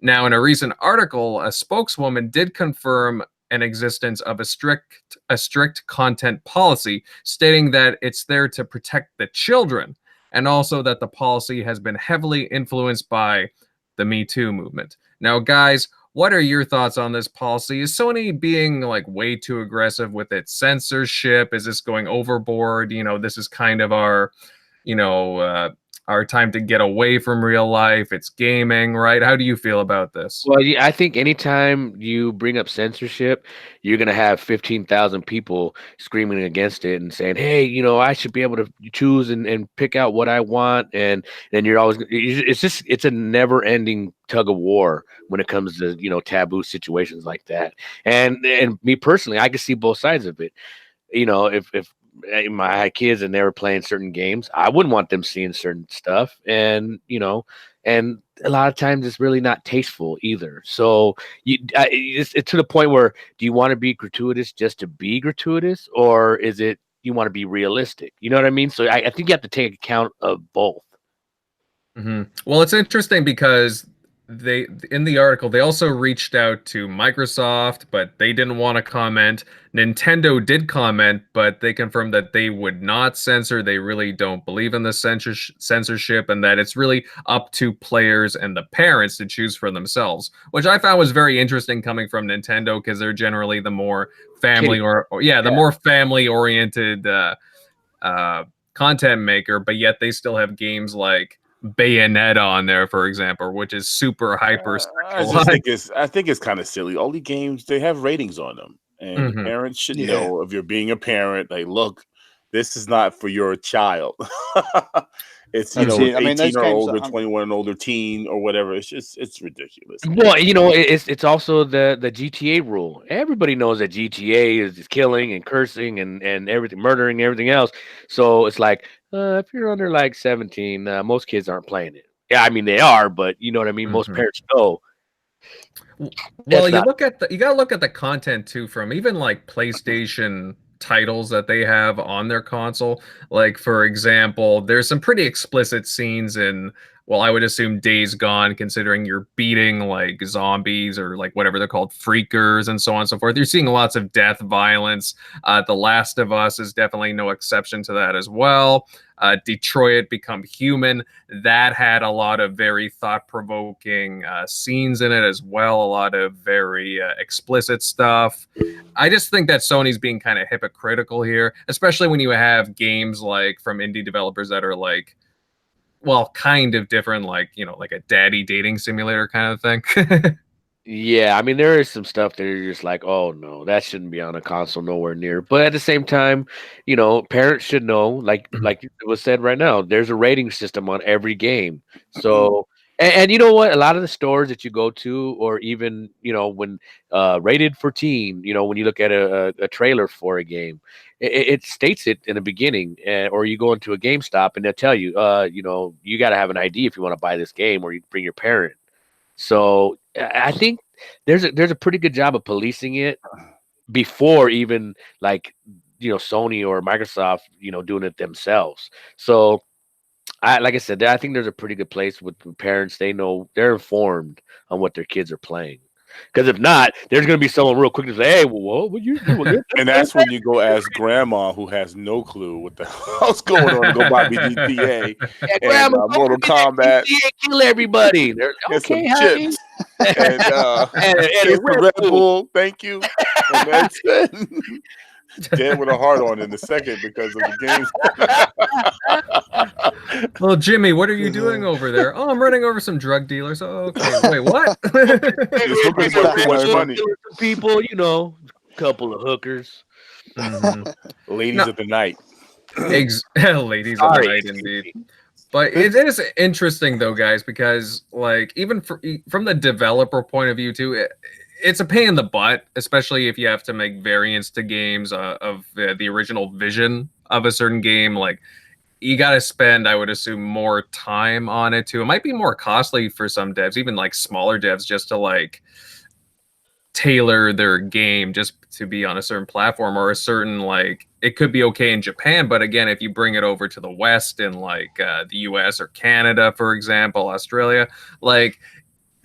Now, in a recent article, a spokeswoman did confirm an existence of a strict content policy, stating that it's there to protect the children, and also that the policy has been heavily influenced by the Me Too movement. Now, guys, what are your thoughts on this policy? Is Sony being like way too aggressive with its censorship? Is this going overboard? This is kind of our time to get away from real life. It's gaming, right? How do you feel about this?
Well, I think anytime you bring up censorship, you're going to have 15,000 people screaming against it and saying, hey, I should be able to choose and pick out what I want. And then it's a never ending tug of war when it comes to, taboo situations like that. And me personally, I can see both sides of it. If I had kids and they were playing certain games, I wouldn't want them seeing certain stuff, and and a lot of times it's really not tasteful either. So it's to the point where, do you want to be gratuitous just to be gratuitous, or is it you want to be realistic? You know what I mean? So I think you have to take account of both.
Well, it's interesting because they in the article they also reached out to Microsoft, but they didn't want to comment. Nintendo did comment, but they confirmed that they would not censor. They really don't believe in the censorship, and that it's really up to players and the parents to choose for themselves, which I found was very interesting coming from Nintendo, because they're generally the more family the more family oriented content maker, but yet they still have games like Bayonetta on there, for example, which is super hyper
I think it's kind of silly. All the games, they have ratings on them, and parents should know, if you're being a parent, like, look, this is not for your child. It's, you know, 18 or older, 21 and older, teen or whatever. It's ridiculous.
Well, you know, it's also the GTA rule. Everybody knows that GTA is killing and cursing and everything, murdering, everything else. So it's like, if you're under like 17, most kids aren't playing it. Yeah, I mean they are, but you know what I mean. Most parents know.
Well, you gotta look at the content too, from even like PlayStation titles that they have on their console. Like, for example, there's some pretty explicit scenes in, well, I would assume Days Gone, considering you're beating like zombies or like whatever they're called, freakers and so on and so forth. You're seeing lots of death, violence. The Last of Us is definitely no exception to that as well. Detroit Become Human, that had a lot of very thought-provoking scenes in it as well, a lot of very explicit stuff. I just think that Sony's being kind of hypocritical here, especially when you have games like from indie developers that are like, well, kind of different, like, you know, like a daddy dating simulator kind of thing.
Yeah, I mean there is some stuff that you're just like, oh no, that shouldn't be on a console, nowhere near. But at the same time, you know, parents should know, like it was said right now, there's a rating system on every game. So and you know what? A lot of the stores that you go to, or even, you know, when rated for teen, you know, when you look at a trailer for a game, it states it in the beginning, or you go into a GameStop and they'll tell you, you know, you got to have an ID if you want to buy this game, or you bring your parent. So I think there's a pretty good job of policing it before even, like, you know, Sony or Microsoft, you know, doing it themselves. So like I said, I think there's a pretty good place with parents. They know, they're informed on what their kids are playing. Because if not, there's going to be someone real quick to say, "Hey, well, what you doing?"
And that's when you go ask grandma, who has no clue what the hell's going on, to go buy me GTA and
Grandma,
Mortal Kombat,
GTA, kill everybody. They're okay,
some chips, and here's the Red Bull. Thank you. And that's it. Dead with a heart on in a second because of the
games. Well, Jimmy, what are you doing over there? Oh, I'm running over some drug dealers. Oh, okay. Wait, what?
People, you know, a couple of hookers.
Ladies of the night.
Ladies of the night, indeed. But it is interesting, though, guys, because, like, even from the developer point of view, too, it's a pain in the butt, especially if you have to make variants to games of the original vision of a certain game. Like, you got to spend, I would assume, more time on it, too. It might be more costly for some devs, even, like, smaller devs, just to, like, tailor their game just to be on a certain platform or a certain, like, it could be okay in Japan, but again, if you bring it over to the West in, like, the US or Canada, for example, Australia, like,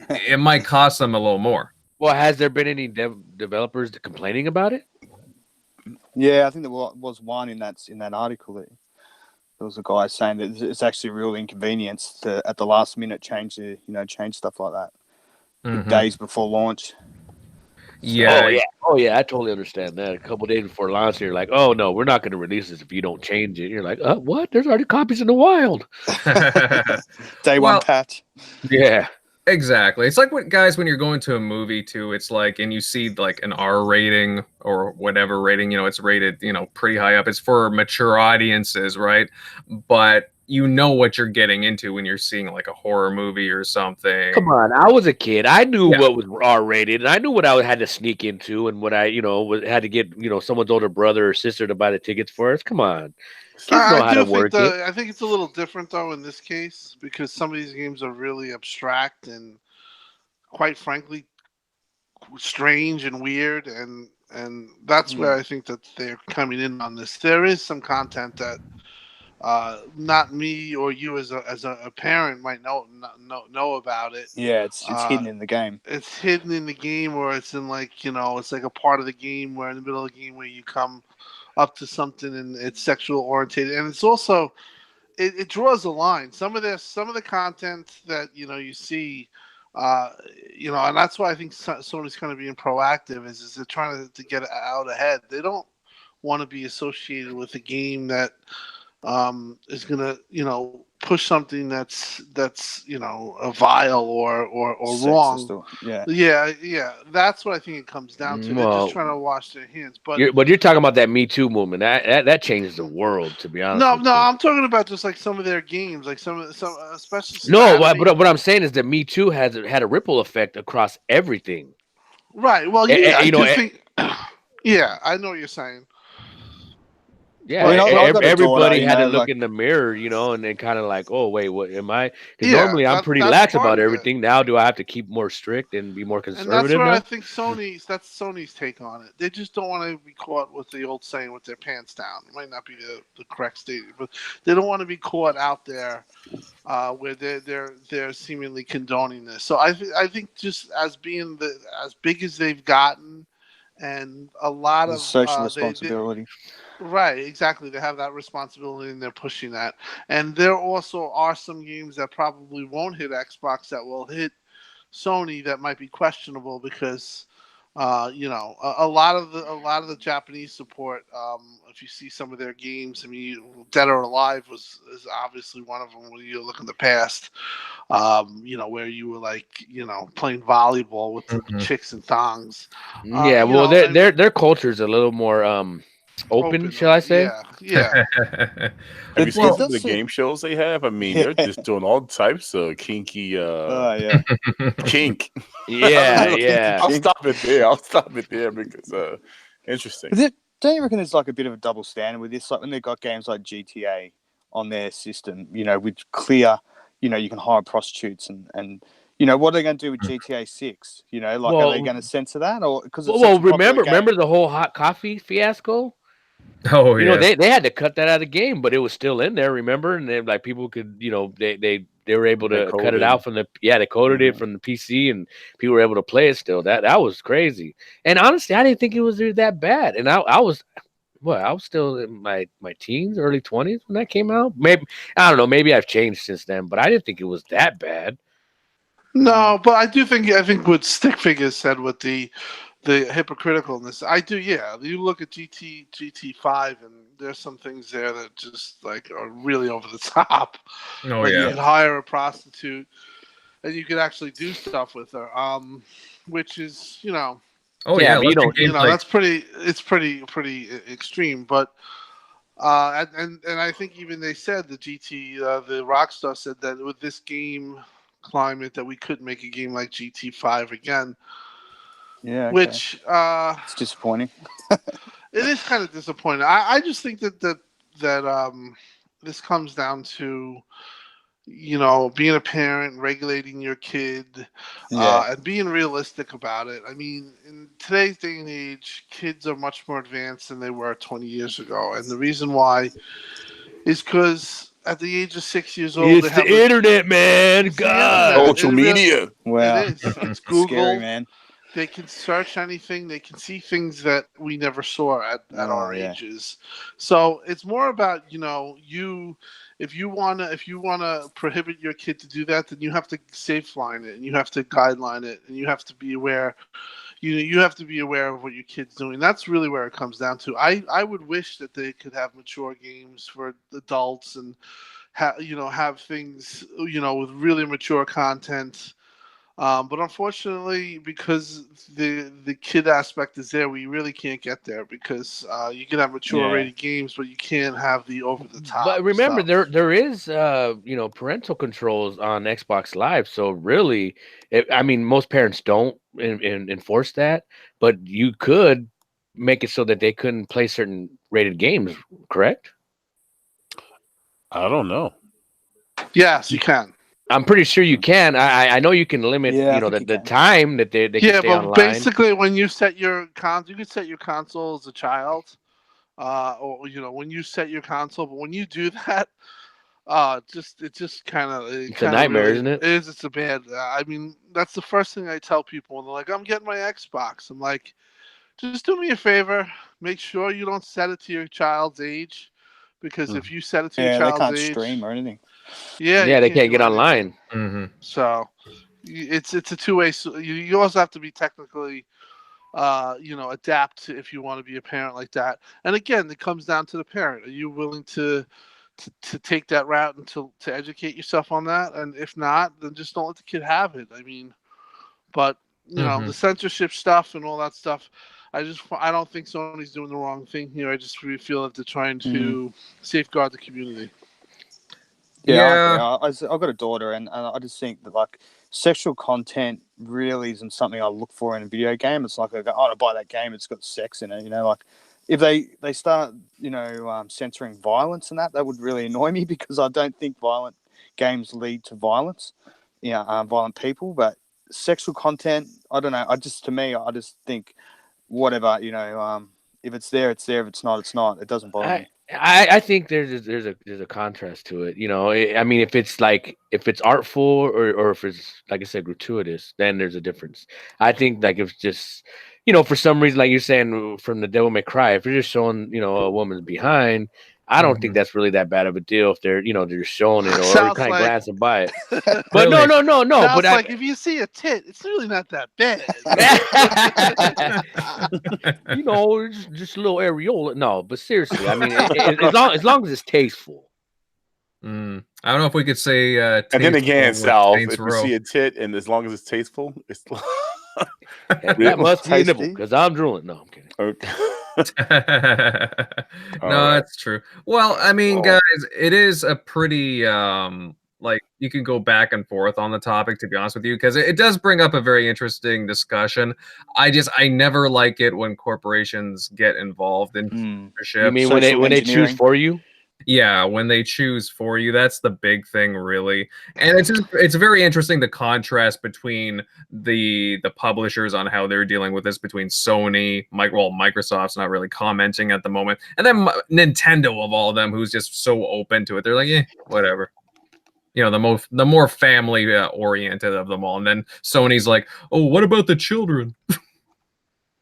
it might cost them a little more.
Well, has there been any developers complaining about it?
Yeah, I think there was one in that article. There was a guy saying that it's actually a real inconvenience to, at the last minute, change stuff like that, days before launch.
Yeah.
Oh yeah, I totally understand that. A couple days before launch, you're like, oh no, we're not going to release this if you don't change it. You're like, what? There's already copies in the wild.
Day one patch.
Yeah.
Exactly. It's like when you're going to a movie too, it's like, and you see like an R rating or whatever rating, you know, it's rated, you know, pretty high up. It's for mature audiences, right? But you know what you're getting into when you're seeing like a horror movie or something.
Come on, I was a kid. I knew what was R rated, and I knew what I had to sneak into, and what I, you know, had to get, you know, someone's older brother or sister to buy the tickets for us. Come on.
I think it's a little different though in this case, because some of these games are really abstract and, quite frankly, strange and weird, and that's where I think that they're coming in on this. There is some content that not me or you as a parent might know about it.
Yeah, it's hidden in the game.
It's hidden in the game, or it's in like it's like a part of the game where in the middle of the game where you come up to something and it's sexual orientated, and it's also it draws a line. Some of the content that you see, and that's why I think Sony's kind of being proactive is they're trying to get out ahead. They don't want to be associated with a game that is gonna push something that's a vile or
Sexist
wrong.
yeah.
Yeah, that's what I think it comes down to. They're just trying to wash their hands. But
you're talking about that Me Too movement. That changed the world, to be honest.
No, I'm talking about just like some of their games, like some especially some
no. But what I'm saying is that Me Too has had a ripple effect across everything.
Right. Well, yeah, I do think. Yeah, I know what you're saying.
Yeah, everybody had to look in the mirror, and then kind of like, oh wait, what am I? Because normally I'm pretty lax about everything. Now, do I have to keep more strict and be more conservative?
And that's where
now?
I think that's Sony's take on it. They just don't want to be caught with the old saying with their pants down. It might not be the correct statement, but they don't want to be caught out there where they're seemingly condoning this. So I think just as being as big as they've gotten, and a lot of
social responsibility.
Right, exactly. They have that responsibility and they're pushing that. And there also are some games that probably won't hit Xbox that will hit Sony that might be questionable because a lot of the Japanese support, if you see some of their games, I mean, Dead or Alive is obviously one of them when you look in the past, where you were like, playing volleyball with the chicks and thongs.
Well, their culture is a little more open, shall I say?
Yeah.
Have you seen some of the game shows they have? I mean, they're just doing all types of kinky kink.
Yeah.
I'll stop it there because interesting.
Don't you reckon there's like a bit of a double standard with this? Like when they've got games like GTA on their system, with clear, you can hire prostitutes and what are they going to do with GTA 6? Are they going to censor that or because
remember the whole hot coffee fiasco?
Oh yeah,
they had to cut that out of the game, but it was still in there. Remember, and then, like people could, they were able to cut it out from they coded it from the PC, and people were able to play it still. That was crazy. And honestly, I didn't think it was that bad. And I was still in my teens, early 20s when that came out. Maybe I don't know. Maybe I've changed since then, but I didn't think it was that bad.
No, but I think what Stickfiga said with the hypocriticalness. I do, yeah. You look at GT5, and there's some things there that just like are really over the top.
Oh
like
yeah.
You could hire a prostitute, and you could actually do stuff with her. Which is,
Oh yeah,
that's pretty. It's pretty extreme, but. And I think even they said the Rockstar said that with this game climate that we couldn't make a game like GT5 again.
Yeah, okay.
Which
it's disappointing.
It is kind of disappointing. I just think that this comes down to being a parent, regulating your kid, and being realistic about it. I mean, in today's day and age, kids are much more advanced than they were 20 years ago, and the reason why is because at the age of 6 years old,
it's the internet, man. God,
social media.
Wow,
it's Google.
Scary, man.
They can search anything. They can see things that we never saw at our ages. So it's more about if you wanna prohibit your kid to do that, then you have to safe line it and you have to guideline it and you have to be aware. You have to be aware of what your kid's doing. That's really where it comes down to. I would wish that they could have mature games for adults and have things with really mature content. But unfortunately, because the kid aspect is there, we really can't get there because you can have mature rated games, but you can't have the over the top.
But remember,
stuff.
there is parental controls on Xbox Live, so really, most parents don't enforce that, but you could make it so that they couldn't play certain rated games. Correct?
I don't know.
Yes, you can.
I'm pretty sure you can. I know you can limit, the time that they can stay online.
Basically, when you set your you could set your console as a child, or when you set your console. But when you do that, it just kind of
It's a nightmare,
really
isn't it?
is. It's a bad. I mean, that's the first thing I tell people when they're like, "I'm getting my Xbox." I'm like, just do me a favor. Make sure you don't set it to your child's age, because if you set it to your
Yeah, they
child's
can't
age,
stream or anything.
yeah,
Yeah,
you
they can't get
do anything.
online.
So it's a two-way. So you also have to be technically, adapt to if you want to be a parent like that. And again, it comes down to the parent. Are you willing to take that route and to educate yourself on that? And if not, then just don't let the kid have it. I mean, but the censorship stuff and all that stuff, I don't think Sony's doing the wrong thing here. I just really feel that they're trying to safeguard the community.
Yeah, I agree. I've got a daughter, and I just think that like sexual content really isn't something I look for in a video game. It's like I go, oh, to buy that game, it's got sex in it. Like if they start censoring violence and that would really annoy me, because I don't think violent games lead to violence. Violent people, but sexual content, I don't know. I just think whatever, if it's there, it's there. If it's not, it's not. It doesn't bother me.
I think there's a contrast to it. I mean, if it's artful or if it's, like I said, gratuitous, then there's a difference. I think like if it's just for some reason, like you're saying from the Devil May Cry, if you're just showing a woman's behind, I don't think that's really that bad of a deal if they're they're showing it or kind of glancing by it. But
really?
no.
But like if you see a tit, it's really not that bad.
just a little areola. No, but seriously, I mean, as long as it's tasteful.
I don't know if we could say.
And then again, Sal, if
Row.
you see a tit and as long as it's tasteful, it's
that must be a nibble because I'm drooling. No, I'm kidding.
Okay.
No, that's true. Well, I mean, guys, it is a pretty like you can go back and forth on the topic, to be honest with you, because it does bring up a very interesting discussion. I never like it when corporations get involved in censorship.
You mean when they choose for you?
Yeah, when they choose for you, that's the big thing, really. And it's very interesting, the contrast between the publishers on how they're dealing with this, between Sony, Microsoft's not really commenting at the moment, and then Nintendo, of all of them, who's just so open to it. They're like, whatever. The more family oriented of them all. And then Sony's like, oh, what about the children?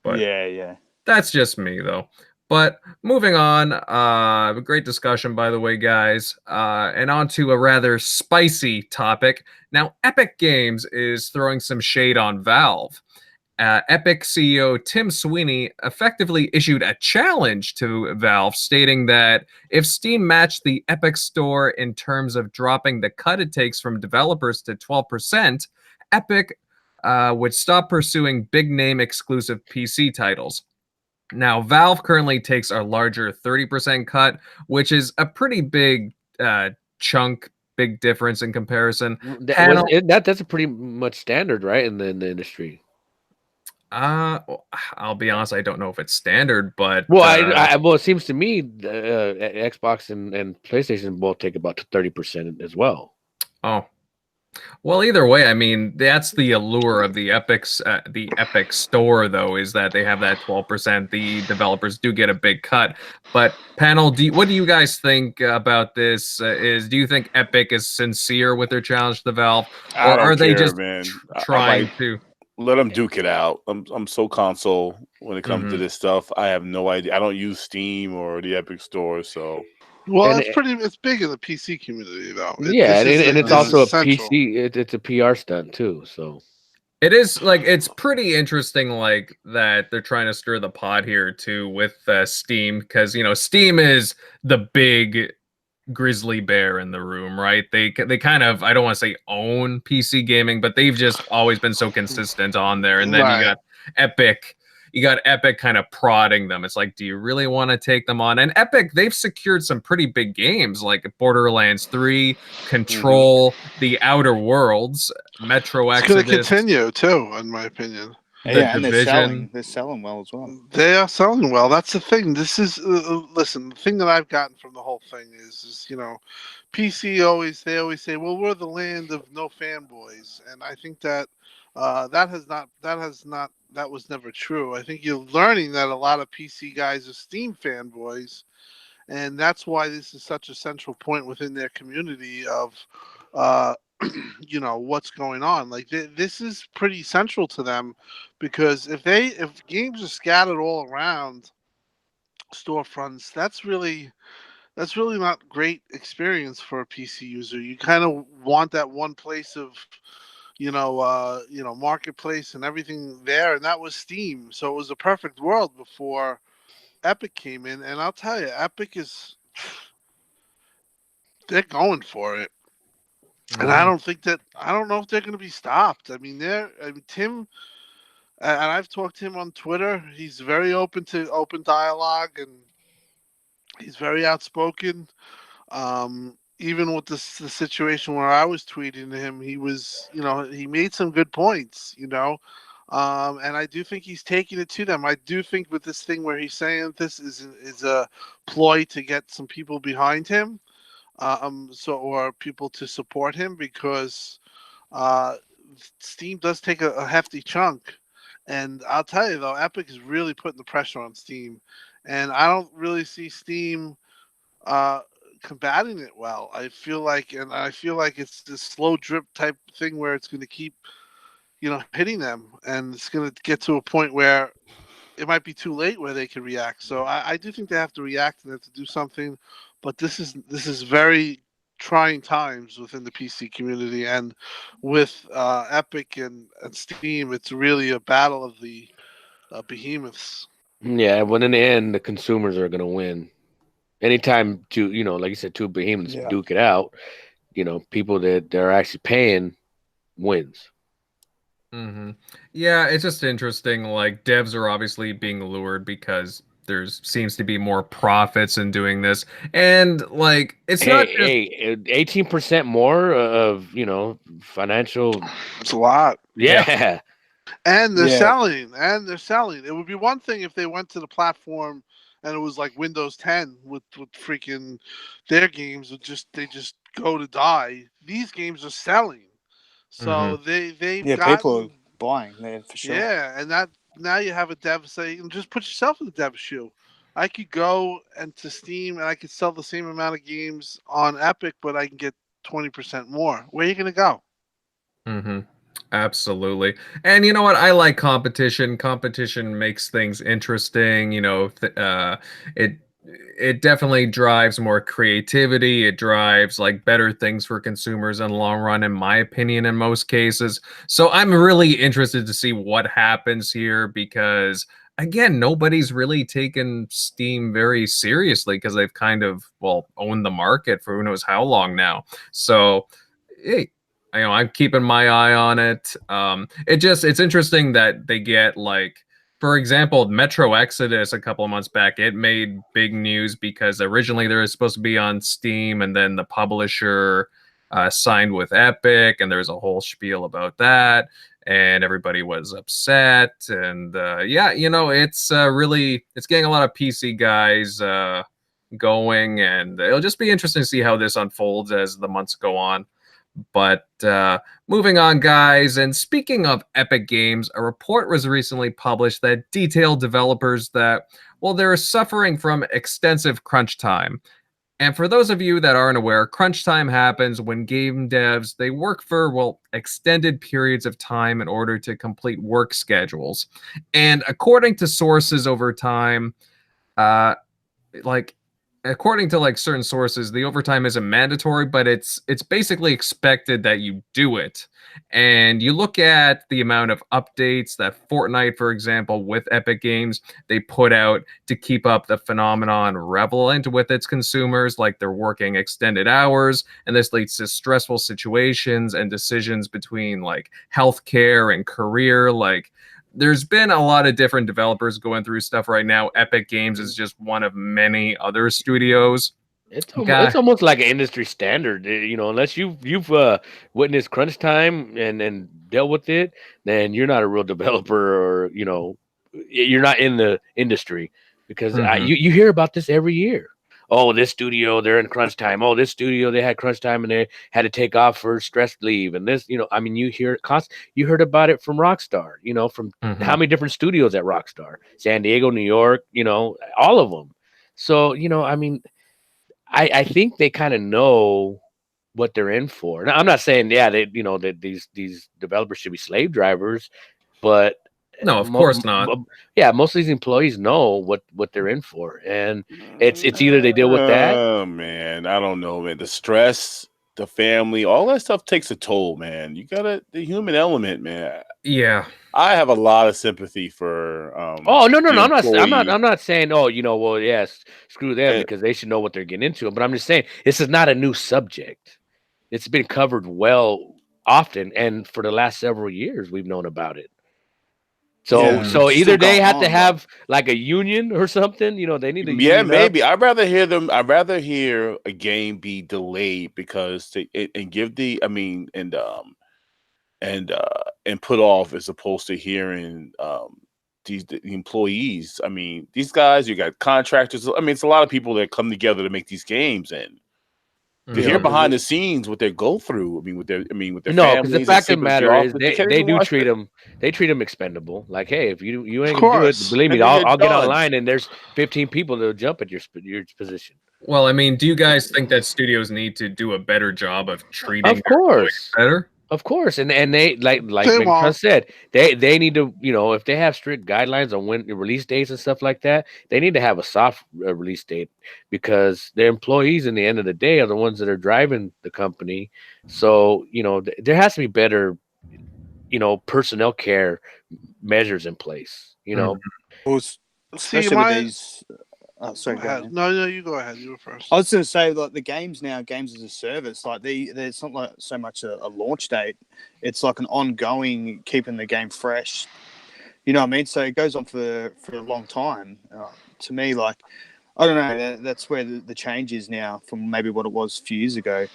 But
yeah.
That's just me, though. But moving on, a great discussion, by the way, guys. And on to a rather spicy topic. Now, Epic Games is throwing some shade on Valve. Epic CEO Tim Sweeney effectively issued a challenge to Valve, stating that if Steam matched the Epic Store in terms of dropping the cut it takes from developers to 12%, Epic would stop pursuing big-name exclusive PC titles. Now, Valve currently takes a larger 30% cut, which is a pretty big chunk, big difference in comparison.
That's a pretty much standard, right, in the industry.
I'll be honest, I don't know if it's standard, but
it seems to me Xbox and PlayStation both take about 30% as well.
Oh. Well, either way, I mean, that's the allure of the Epic Store, though, is that they have that 12%. The developers do get a big cut. But panel, what do you guys think about this? Do you think Epic is sincere with their challenge to Valve, or are they just trying to
let them duke it out? I'm so console when it comes to this stuff. I have no idea. I don't use Steam or the Epic Store, so.
Well, it's big in the PC community, though.
It's also a PC. It's a PR stunt too. So
it is it's pretty interesting, like that they're trying to stir the pot here too with Steam, because Steam is the big grizzly bear in the room, right? They kind of, I don't want to say own PC gaming, but they've just always been so consistent on there. And then you got Epic. You got Epic kind of prodding them. It's like, do you really want to take them on? And Epic, they've secured some pretty big games like Borderlands 3, Control, The Outer Worlds, Metro Exodus.
It's going to continue, too, in my opinion.
And they're selling well as well.
They are selling well. That's the thing. This is, listen, the thing that I've gotten from the whole thing is PC they always say, well, we're the land of no fanboys. And I think that that has not that was never true. I think you're learning that a lot of PC guys are Steam fanboys, and that's why this is such a central point within their community of, what's going on. Like this is pretty central to them, because if games are scattered all around storefronts, that's really not great experience for a PC user. You kind of want that one place of marketplace and everything there, and that was Steam. So it was a perfect world before Epic came in, and I'll tell you, Epic they're going for it. And I don't know if they're going to be stopped. I mean, Tim, and I've talked to him on Twitter. He's very open to open dialogue, and he's very outspoken. Even with the situation where I was tweeting to him, he was, he made some good points, and I do think he's taking it to them. I do think with this thing where he's saying this is a ploy to get some people behind him, or people to support him, because Steam does take a hefty chunk. And I'll tell you though, Epic is really putting the pressure on Steam, and I don't really see Steam combating it well. I feel like it's this slow drip type thing where it's going to keep, hitting them, and it's going to get to a point where it might be too late where they can react. So I do think they have to react and they have to do something. But this is very trying times within the PC community, and with Epic and Steam, it's really a battle of the behemoths.
Yeah, when in the end, the consumers are going to win. Anytime like you said, two behemoths duke it out, people that are actually paying wins.
Mm-hmm. Yeah, it's just interesting. Like, devs are obviously being lured because there seems to be more profits in doing this, and like it's not just
18% more of financial.
It's a lot.
Yeah.
And they're selling. It would be one thing if they went to the platform and it was like Windows 10 with freaking their games they just go to die. These games are selling, so they've
people are buying there for sure.
Yeah, and that now you have a dev say, just put yourself in the dev's shoe. I could go to Steam and I could sell the same amount of games on Epic, but I can get 20% more. Where are you going to go?
Mm-hmm. Absolutely. And you know what? I like competition. Competition makes things interesting. It definitely drives more creativity. It drives like better things for consumers in the long run, in my opinion, in most cases. So I'm really interested to see what happens here, because again, nobody's really taken Steam very seriously because they've kind of, owned the market for who knows how long now. So, hey, I'm keeping my eye on it. It's interesting that they get, like, for example, Metro Exodus a couple of months back, it made big news because originally they were supposed to be on Steam, and then the publisher signed with Epic, and there's a whole spiel about that, and everybody was upset. And it's getting a lot of PC guys going, and it'll just be interesting to see how this unfolds as the months go on. But moving on, guys, and speaking of Epic Games, a report was recently published that detailed developers that, they're suffering from extensive crunch time. And for those of you that aren't aware, crunch time happens when game devs, they work for, extended periods of time in order to complete work schedules. And according to sources over time, according to certain sources, the overtime isn't mandatory, but it's basically expected that you do it. And you look at the amount of updates that Fortnite, for example, with Epic Games, they put out to keep up the phenomenon relevant with its consumers, like they're working extended hours, and this leads to stressful situations and decisions between like healthcare and career. Like, there's been a lot of different developers going through stuff right now. Epic Games is just one of many other studios.
It's almost like an industry standard, unless you've witnessed crunch time and dealt with it, then you're not a real developer, or you're not in the industry, because you hear about this every year. oh, this studio, they're in crunch time. Oh, this studio, they had crunch time and they had to take off for stress leave. And this, I mean, you heard about it from Rockstar, from how many different studios at Rockstar, San Diego, New York, all of them. So, I mean, I think they kind of know what they're in for. Now, I'm not saying, that these developers should be slave drivers, but
No, of course not.
Most of these employees know what they're in for, and it's either they deal with that.
Oh man, I don't know, man. The stress, the family, all that stuff takes a toll, man. You got the human element, man.
Yeah,
I have a lot of sympathy for.
Oh no,
the
I'm not saying. Oh, well, yes, screw them because they should know what they're getting into. But I'm just saying this is not a new subject. It's been covered often, and for the last several years, we've known about it. So either they have to have like a union or something, they need to.
Yeah, maybe. I'd rather hear a game be delayed because and give the and put off as opposed to hearing the employees. I mean, these guys, you got contractors. I mean, it's a lot of people that come together to make these games, and to hear behind the scenes what they go through. With their
no,
families.
because the fact of the matter is they do treat them. They treat them expendable. Like, hey, if you ain't gonna do it, believe me, I'll get online and there's 15 people that'll jump at your position.
Well, I mean, do you guys think that studios need to do a better job of treating?
Of course,
better.
Of course, and they like Megatron said, they need to, if they have strict guidelines on when release dates and stuff like that, they need to have a soft release date because their employees, in the end of the day, are the ones that are driving the company. So there has to be better, personnel care measures in place.
Well, especially with these. Oh, sorry, go ahead.
No, you go ahead. You were first.
I was going to say, like the games now, games as a service, like there's not like so much a launch date. It's like an ongoing, keeping the game fresh. You know what I mean? So it goes on for a long time. To me, like I don't know. That's where the change is now from maybe what it was a few years ago.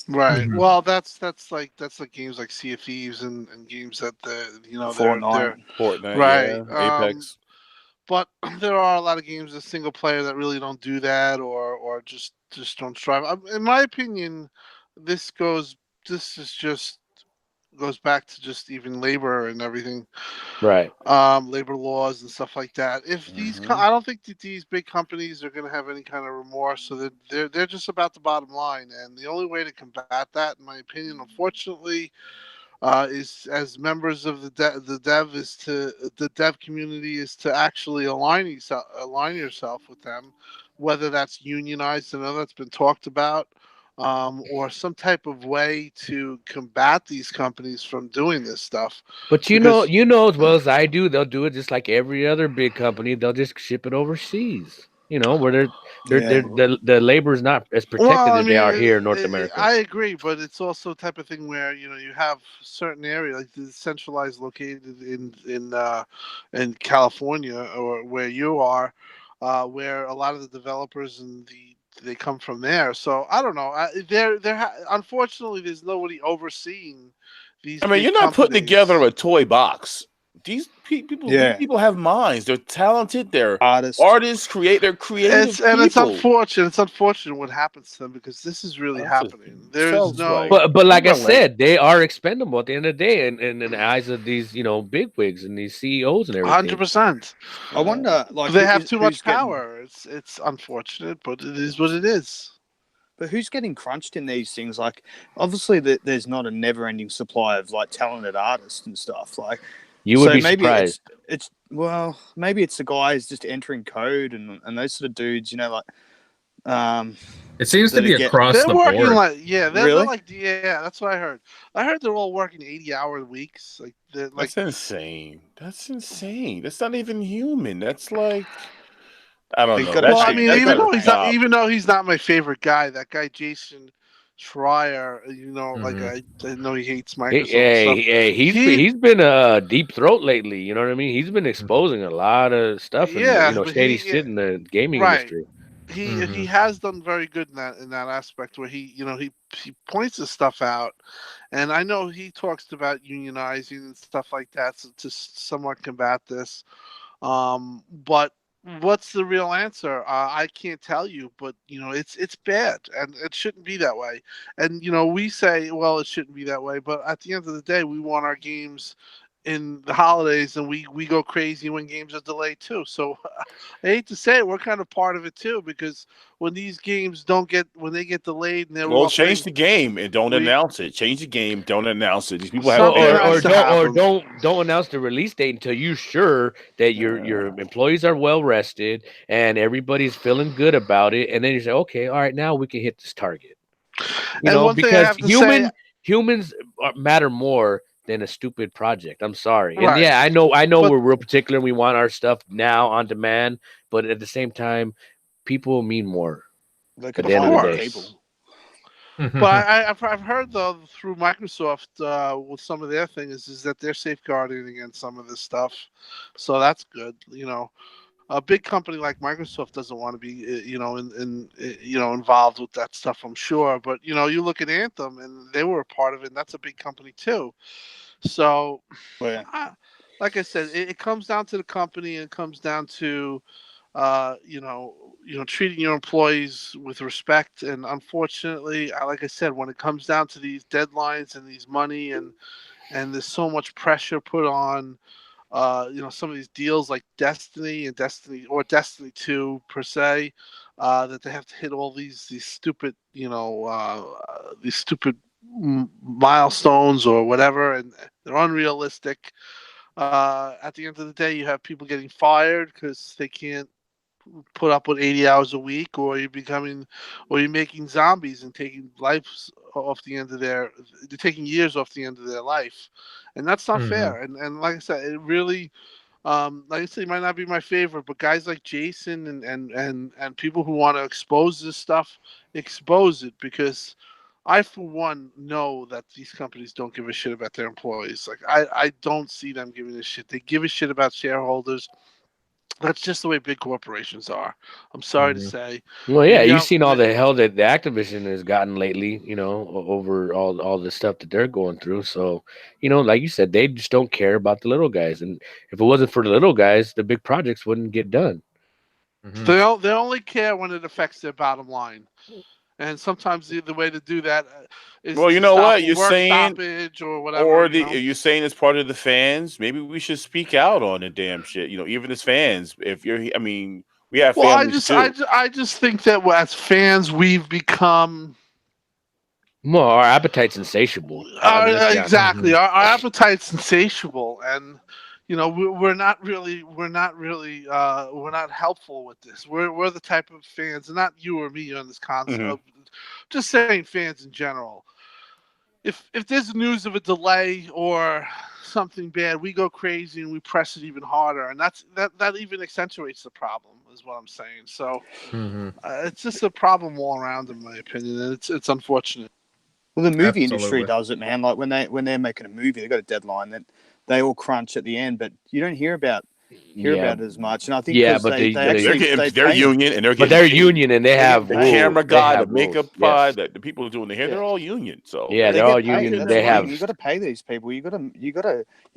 Right. Well, that's like games like Sea of Thieves and games that
Fortnite,
right,
yeah, Apex.
But there are a lot of games as single player that really don't do that, or just don't strive. In my opinion, this goes back to just even labor and everything,
right?
Labor laws and stuff like that. If I don't think that these big companies are going to have any kind of remorse, so they're just about the bottom line, and the only way to combat that, in my opinion, unfortunately, is as members of the dev community is to actually align yourself with them, whether that's unionized. I know that's been talked about, or some type of way to combat these companies from doing this stuff.
But you know as well as I do, they'll do it just like every other big company. They'll just ship it overseas. Where the labor is not as protected as they are here in North America.
I agree, but it's also a type of thing where you have certain area like the centralized located in California or where you are, where a lot of the developers they come from there. So I don't know. Unfortunately, there's nobody overseeing these.
I mean, you're not putting together a toy box. These people have minds. They're talented. They're artists. They're creative.
It's unfortunate. It's unfortunate what happens to them because this is really happening. There's no.
But like I said, they are expendable at the end of the day, in the eyes of these bigwigs and these CEOs and everything.
100%.
I wonder, like
they have too much power. It's unfortunate, but it is what it is.
But who's getting crunched in these things? Like, obviously, there's not a never-ending supply of like talented artists and stuff. Like.
You would be surprised.
Maybe it's the guys just entering code and those sort of dudes,
it seems to be across the board.
That's what I heard. I heard they're all working 80-hour weeks.
That's insane. That's not even human. That's like I don't know.
Well, I mean, even though he's not my favorite guy, that guy Jason Schreier, I know he hates Microsoft.
He's been a deep throat lately. You know what I mean? He's been exposing a lot of stuff. Shady shit in the gaming industry.
He has done very good in that aspect where he points this stuff out, and I know he talks about unionizing and stuff like that to somewhat combat this. But what's the real answer? I can't tell you, but it's bad, and it shouldn't be that way. And we say, well, it shouldn't be that way, but at the end of the day, we want our games in the holidays, and we go crazy when games are delayed too. So I hate to say it, we're kind of part of it too, because when these games when they get delayed and they're
Well,
offering,
change the game and don't
we
announce it. Change the game, don't announce it. These people have
something
Or
has
or
to
don't or
happen.
don't announce the release date until you're sure that your employees are well rested and everybody's feeling good about it, and then you say, okay, all right, now we can hit this target.
And one thing I
Because
have to say,
humans matter more than a stupid project. I'm sorry, and
right,
yeah, I know
but
we're real particular. And we want our stuff now on demand, but at the same time, people mean more
They
at
could
the end
of
of the
hire
day.
people.
course. But I've heard though through Microsoft with some of their things is that they're safeguarding against some of this stuff, so that's good. A big company like Microsoft doesn't want to be involved with that stuff, I'm sure. But you look at Anthem and they were a part of it, and that's a big company too. So,
Well,
like I said, it comes down to the company, and it comes down to treating your employees with respect. And unfortunately, like I said, when it comes down to these deadlines and these money and there's so much pressure put on some of these deals like Destiny and Destiny 2 per se, that they have to hit all these stupid milestones or whatever, and they're unrealistic. At the end of the day, you have people getting fired because they can't put up with 80 hours a week, or you're making zombies and taking lives off the end of they're taking years off the end of their life, and that's not fair. And like I said, it really, like I said, it might not be my favorite, but guys like Jason and people who want to expose this stuff, expose it, because I, for one, know that these companies don't give a shit about their employees. Like I don't see them giving a shit. They give a shit about shareholders. That's just the way big corporations are. I'm sorry to say.
Well, yeah,
Maybe
you've
I'm.
seen all the hell that the Activision has gotten lately, over all the stuff that they're going through. So, like you said, they just don't care about the little guys. And if it wasn't for the little guys, the big projects wouldn't get done.
They only care when it affects their bottom line. And sometimes the way to do that is
Well, you
to
know
stop
what
a
you're
work
saying,
stoppage or whatever.
or you're saying it's part of the fans. Maybe we should speak out on the damn shit. Even as fans, if you're, I mean, we have
Well,
families too.
I just think that as fans, we've become
Well, our appetite's insatiable. I mean, let's be honest.
exactly our appetite's insatiable, and we're not helpful with this. We're the type of fans, and not you or me on this concept.
Mhm.
Just saying, fans in general. If there's news of a delay or something bad, we go crazy and we press it even harder, and that even accentuates the problem, is what I'm saying. So it's just a problem all around, in my opinion, and it's unfortunate.
well, the movie industry
Absolutely.
does it, man. Like when they're making a movie, they got a deadline that they all crunch at the end, but you don't hear about
Yeah,
it as much. And I think
yeah,
because
but
they
They're
actually
getting
they
their
pay them.
union and they're
but
getting
they're
paid.
union and they have
The
rules.
camera
They
guy, the
have rules.
makeup guy,
Yes.
the people doing the hair,
Yeah.
they're all union. So
Yeah,
They
they're all
get paid.
union.
That's
They
the thing.
have
You got to pay these people. You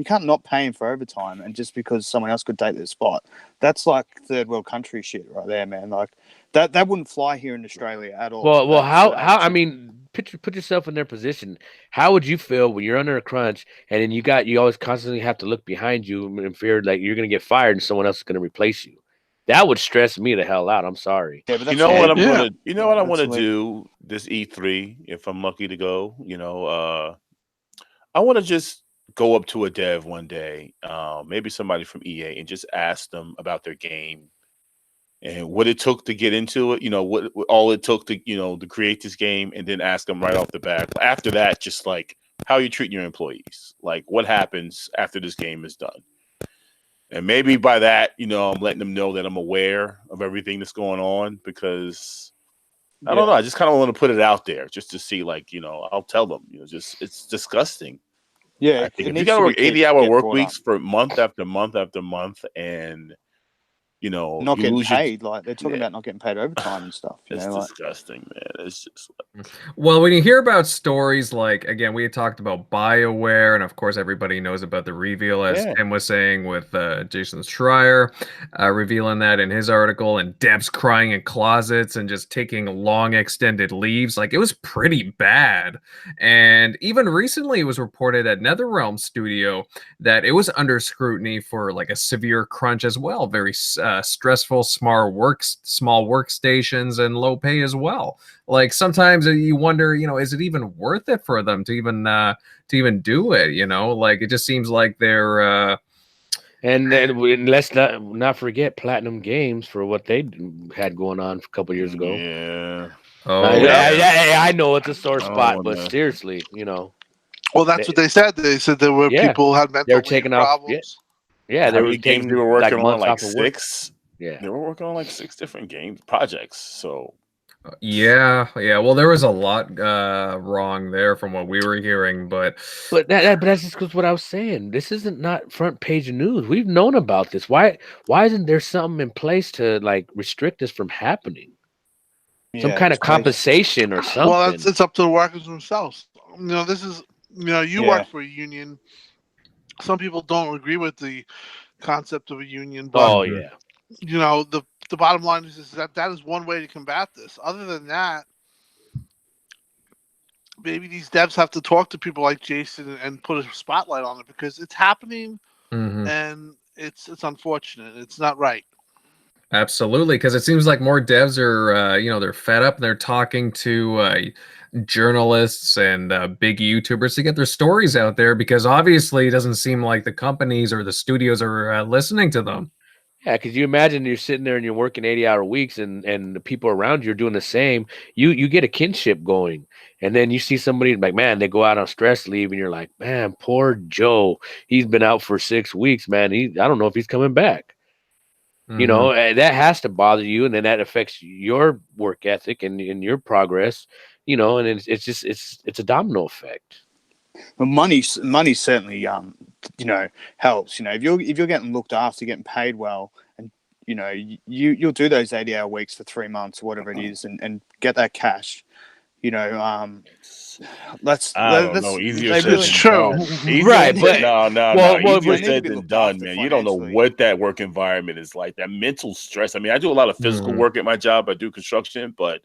can't not pay them for overtime, and just because someone else could take their spot. That's like third world country shit right there, man. Like that wouldn't fly here in Australia at all.
well,
That sort of
how I
attitude.
mean, put yourself in their position. How would you feel when you're under a crunch and then you always constantly have to look behind you in fear like you're gonna get fired and someone else is gonna replace you? That would stress me the hell out. I'm sorry.
Yeah, but
you
that's
know what
legal.
you know what I want
That's
to
legal.
do this E3 if I'm lucky to go. I want to just go up to a dev one day, maybe somebody from EA, and just ask them about their game and what it took to get into it. What all it took to to create this game, and then ask them right off the bat. After that, just like how you treat your employees, like what happens after this game is done. And maybe by that, I'm letting them know that I'm aware of everything that's going on, because I don't know. I just kind of want to put it out there just to see, like, I'll tell them, just it's disgusting.
Yeah,
I think
it
if you
needs
got
to
to
be
work 80-hour
get
work
brought up.
weeks for month after month after month, and you know,
not
you
getting
lose your
paid. Like they're talking about not getting paid overtime and stuff. You
it's
know, like
disgusting, man. It's just like,
Well, when you hear about stories like, again, we had talked about BioWare, and of course, everybody knows about the reveal, as
Yeah.
Tim was saying, with Jason Schreier revealing that in his article, and devs crying in closets and just taking long extended leaves. Like, it was pretty bad. And even recently, it was reported at NetherRealm Studio that it was under scrutiny for like a severe crunch as well. Very stressful, small workstations, and low pay as well. Like sometimes you wonder, is it even worth it for them to even do it? Like it just seems like they're
And then let's not forget Platinum Games for what they had going on a couple years ago.
yeah.
I know it's a sore spot,
Oh,
but
no.
seriously,
Well, that's what they said. They said there were
Yeah,
people who had
they
mental
were taking
health
off.
problems.
Yeah,
How
they were
many games
taking
they were working on?
months
Like
off of work.
6.
Yeah,
They were working on like 6 different game projects. So
yeah. Well, there was a lot wrong there from what we were hearing, but
but that's just because what I was saying. This isn't not front page news. We've known about this. Why isn't there something in place to like restrict this from happening? Some kind of compensation or something.
Well, it's up to the workers themselves. This is you work for a union. Some people don't agree with the concept of a union, but
yeah.
The bottom line is that is one way to combat this. Other than that, maybe these devs have to talk to people like Jason and put a spotlight on it because it's happening, and it's unfortunate. It's not right.
Absolutely, because it seems like more devs are, they're fed up and they're talking to journalists and big YouTubers to get their stories out there because obviously it doesn't seem like the companies or the studios are listening to them.
Yeah, because you imagine you're sitting there and you're working 80-hour weeks and the people around you are doing the same. You get a kinship going. And then you see somebody like, man, they go out on stress leave and you're like, man, poor Joe. He's been out for 6 weeks, man. I don't know if he's coming back. And that has to bother you, and then that affects your work ethic and your progress, and it's a domino effect.
Well, money certainly helps. If you're getting looked after, getting paid well, and you'll do those 80-hour weeks for 3 months or whatever it is, and get that cash. That's
I don't know. Easier said
It's true.
Right, but
no. Easier said than done, man. You don't know what that work environment is like. That mental stress. I mean, I do a lot of physical work at my job. I do construction, but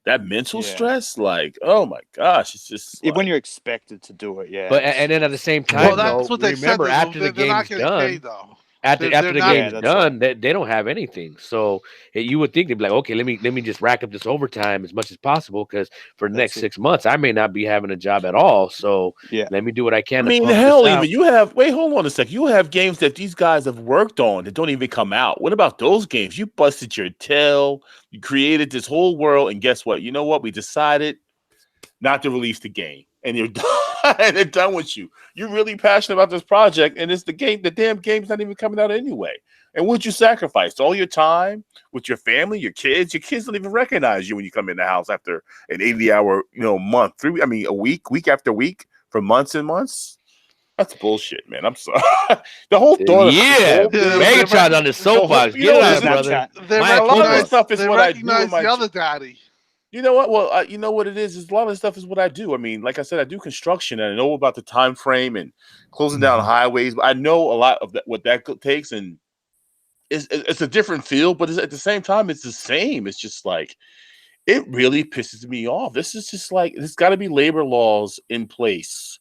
that mental stress, like, oh my gosh, it's just
when you're expected to do it, yeah.
But and then at the same time,
that's what they
remember
said.
After the game's done,
paid, though.
After the game's done,
right.
they don't have anything. So you would think they'd be like, okay, let me just rack up this overtime as much as possible because for the next 6 months, I may not be having a job at all. So let me do what I can.
I mean, hell, even you have. Wait, hold on a second. You have games that these guys have worked on that don't even come out. What about those games? You busted your tail. You created this whole world, and guess what? You know what? We decided not to release the game, and you're done. And they're done with you. You're really passionate about this project, and it's the game. The damn game's not even coming out anyway. And would you sacrifice all your time with your family, your kids? Your kids don't even recognize you when you come in the house after an 80-hour, month, a week after week for months and months. That's bullshit, man. I'm sorry. The whole thought
Megatron on the soapbox. Get it out, brother.
A lot of this stuff is what I do. The other daddy.
You know what? Well, you know what it is. A lot of this stuff is what I do. I mean, like I said, I do construction, and I know about the time frame and closing down highways. But I know a lot of what that takes, and it's a different field. But at the same time, it's the same. It's just like it really pisses me off. This is just like there's got to be labor laws in place,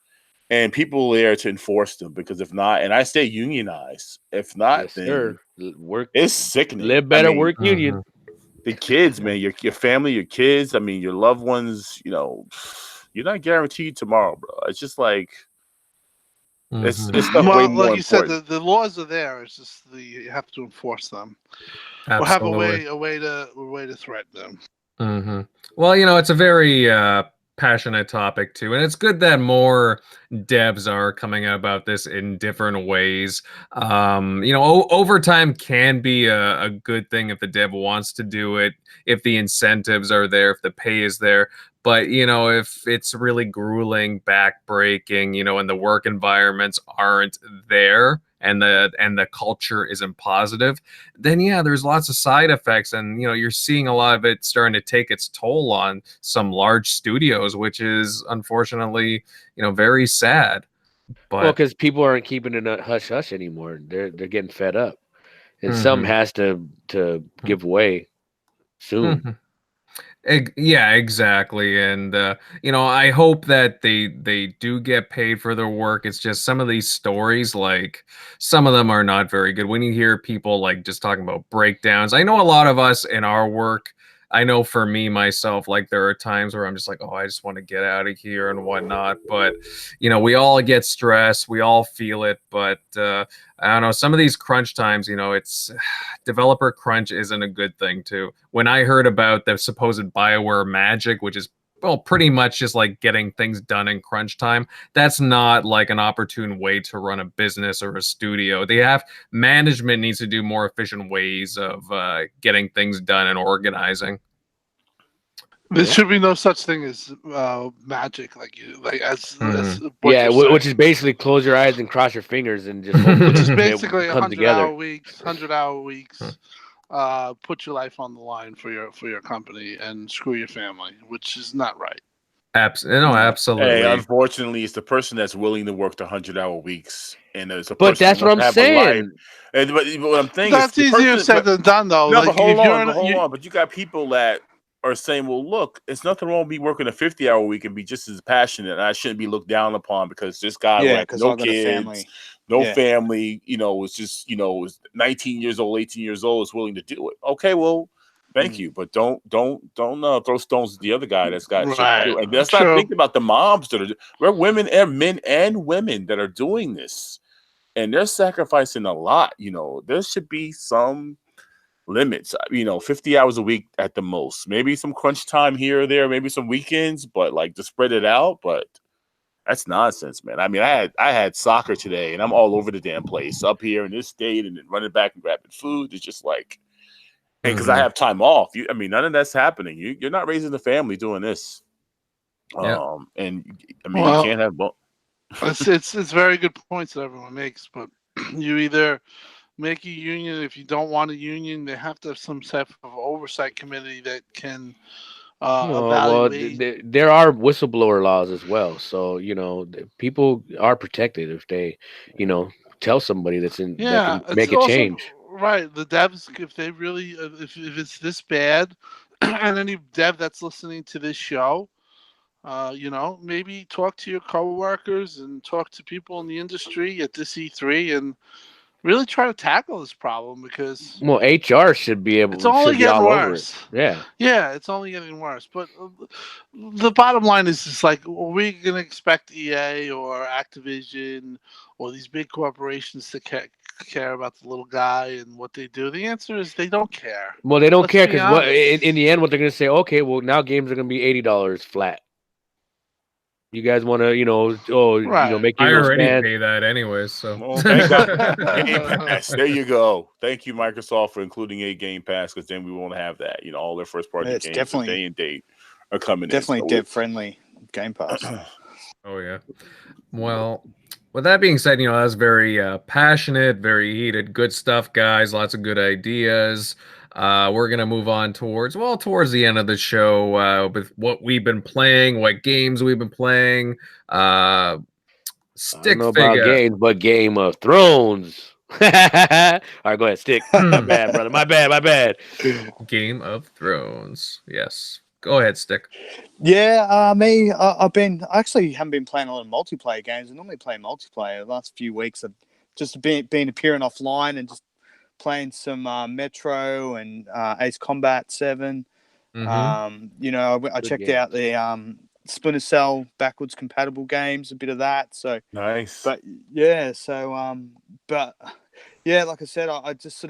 and people there to enforce them. Because if not, and I say unionize. If not, then it's sickening.
Live better, work union.
The kids, man, your family, your kids, I mean, your loved ones, you're not guaranteed tomorrow, bro. It's just like it's stuff way more
like you said,
important.
the laws are there. It's just you have to enforce them.
Absolutely.
Or have a way to threaten
them. Well, it's a very passionate topic too, and it's good that more devs are coming out about this in different ways. Overtime can be a good thing if the dev wants to do it, if the incentives are there, if the pay is there. But if it's really grueling, backbreaking, and the work environments aren't there, and the culture isn't positive, then yeah, there's lots of side effects, and you're seeing a lot of it starting to take its toll on some large studios, which is unfortunately very sad.
Well,
But
because people aren't keeping it a hush hush anymore. They're getting fed up, and some
Mhm.
has to give way soon.
Mhm. Yeah, exactly. And I hope that they do get paid for their work. It's just some of these stories, like some of them are not very good. When you hear people like just talking about breakdowns, I know a lot of us in our work, I know for me myself, like there are times where I'm just like, oh, I just want to get out of here and whatnot. But we all get stressed, we all feel it. But I don't know, some of these crunch times, it's developer crunch isn't a good thing too. When I heard about the supposed BioWare magic, which is pretty much just like getting things done in crunch time, that's not like an opportune way to run a business or a studio. Management needs to do more efficient ways of getting things done and organizing.
There should be no such thing as magic, as what
Yeah,
you're saying.
which is basically close your eyes and cross your fingers and just hope
Which is
it
basically
comes
100-hour
together.
weeks, 100-hour weeks. Put your life on the line for your company and screw your family, which is not right.
Absolutely.
Hey, unfortunately, it's the person that's willing to work the 100-hour weeks, and it's a
But
person
that's
that
what I'm
must have a life.
saying.
And but what I'm saying
That's
is,
easier said than done, though.
No,
Like,
but hold
if you're
on. But you got people that are saying, "Well, look, it's nothing wrong with me working a 50-hour week and be just as passionate. And I shouldn't be looked down upon because this guy
Yeah,
had
because
no
I've got a
kids,
family.
no
Yeah.
family. Was just was 19 years old, 18 years old, is willing to do it. Okay, well." Thank you, but don't throw stones at the other guy that's got shit to do. And let's not think about the moms that are. We're women and men and women that are doing this, and they're sacrificing a lot. There should be some limits. 50 hours a week at the most. Maybe some crunch time here or there. Maybe some weekends, but like to spread it out. But that's nonsense, man. I mean, I had soccer today, and I'm all over the damn place up here in this state, and then running back and grabbing food. It's just like. And because I have time off, none of that's happening. You're not raising a family doing this.
Yeah.
And you can't have both.
It's very good points that everyone makes, but you either make a union. If you don't want a union, they have to have some type of oversight committee that can evaluate.
There are whistleblower laws as well, so people are protected if they tell somebody that can make a change.
Right, the devs, if they really, if it's this bad, and any dev that's listening to this show, maybe talk to your coworkers and talk to people in the industry at this E3 and really try to tackle this problem, because
HR should be able.
It's only getting worse.
Yeah,
it's only getting worse. But the bottom line is, just like, are we gonna expect EA or Activision or these big corporations to care about the little guy and what they do? The answer is they don't care.
Well, they don't care because in the end, what they're gonna say? Okay, well now games are gonna be $80 flat. You guys want to, make your
I already
stand.
pay that anyways. So
Thank God. Game Pass. There you go. Thank you, Microsoft, for including a Game Pass, because then we won't have that. All their first party games day and date are coming
definitely
in.
Definitely dev friendly Game Pass.
Oh yeah. Well, with that being said, that was very passionate, very heated, good stuff, guys. Lots of good ideas. We're gonna move on towards the end of the show with what we've been playing, what games we've been playing.
I don't know about games, but Game of Thrones. All right, go ahead, Stick. My bad, brother. My bad.
Game of Thrones. Yes. Go ahead, Stick.
Yeah, I actually haven't been playing a lot of multiplayer games. I normally play multiplayer. The last few weeks I've just been appearing offline and just playing some Metro and Ace Combat 7.
Mm-hmm.
I checked out the Splinter Cell backwards compatible games, a bit of that. So
nice.
But yeah, like I said, I just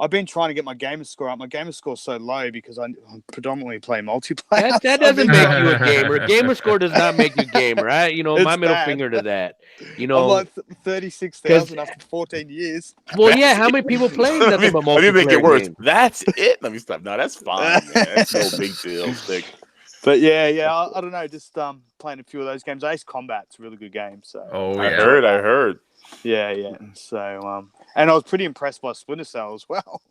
I've been trying to get my gamer score up. My gamer score's so low because I predominantly play multiplayer.
That doesn't make you a gamer. Gamer score does not make you gamer, right? My middle finger to that.
I'm like 36,000 after 14 years.
Well, yeah, how many people play nothing but multiplayer?
Let me make it worse.
Games?
That's it. Let me stop. No, that's fine, man. That's no big deal. Stick.
But yeah, I don't know. Just playing a few of those games. Ace Combat's a really good game. So
yeah.
I heard.
Yeah. So and I was pretty impressed by Splinter Cell as well.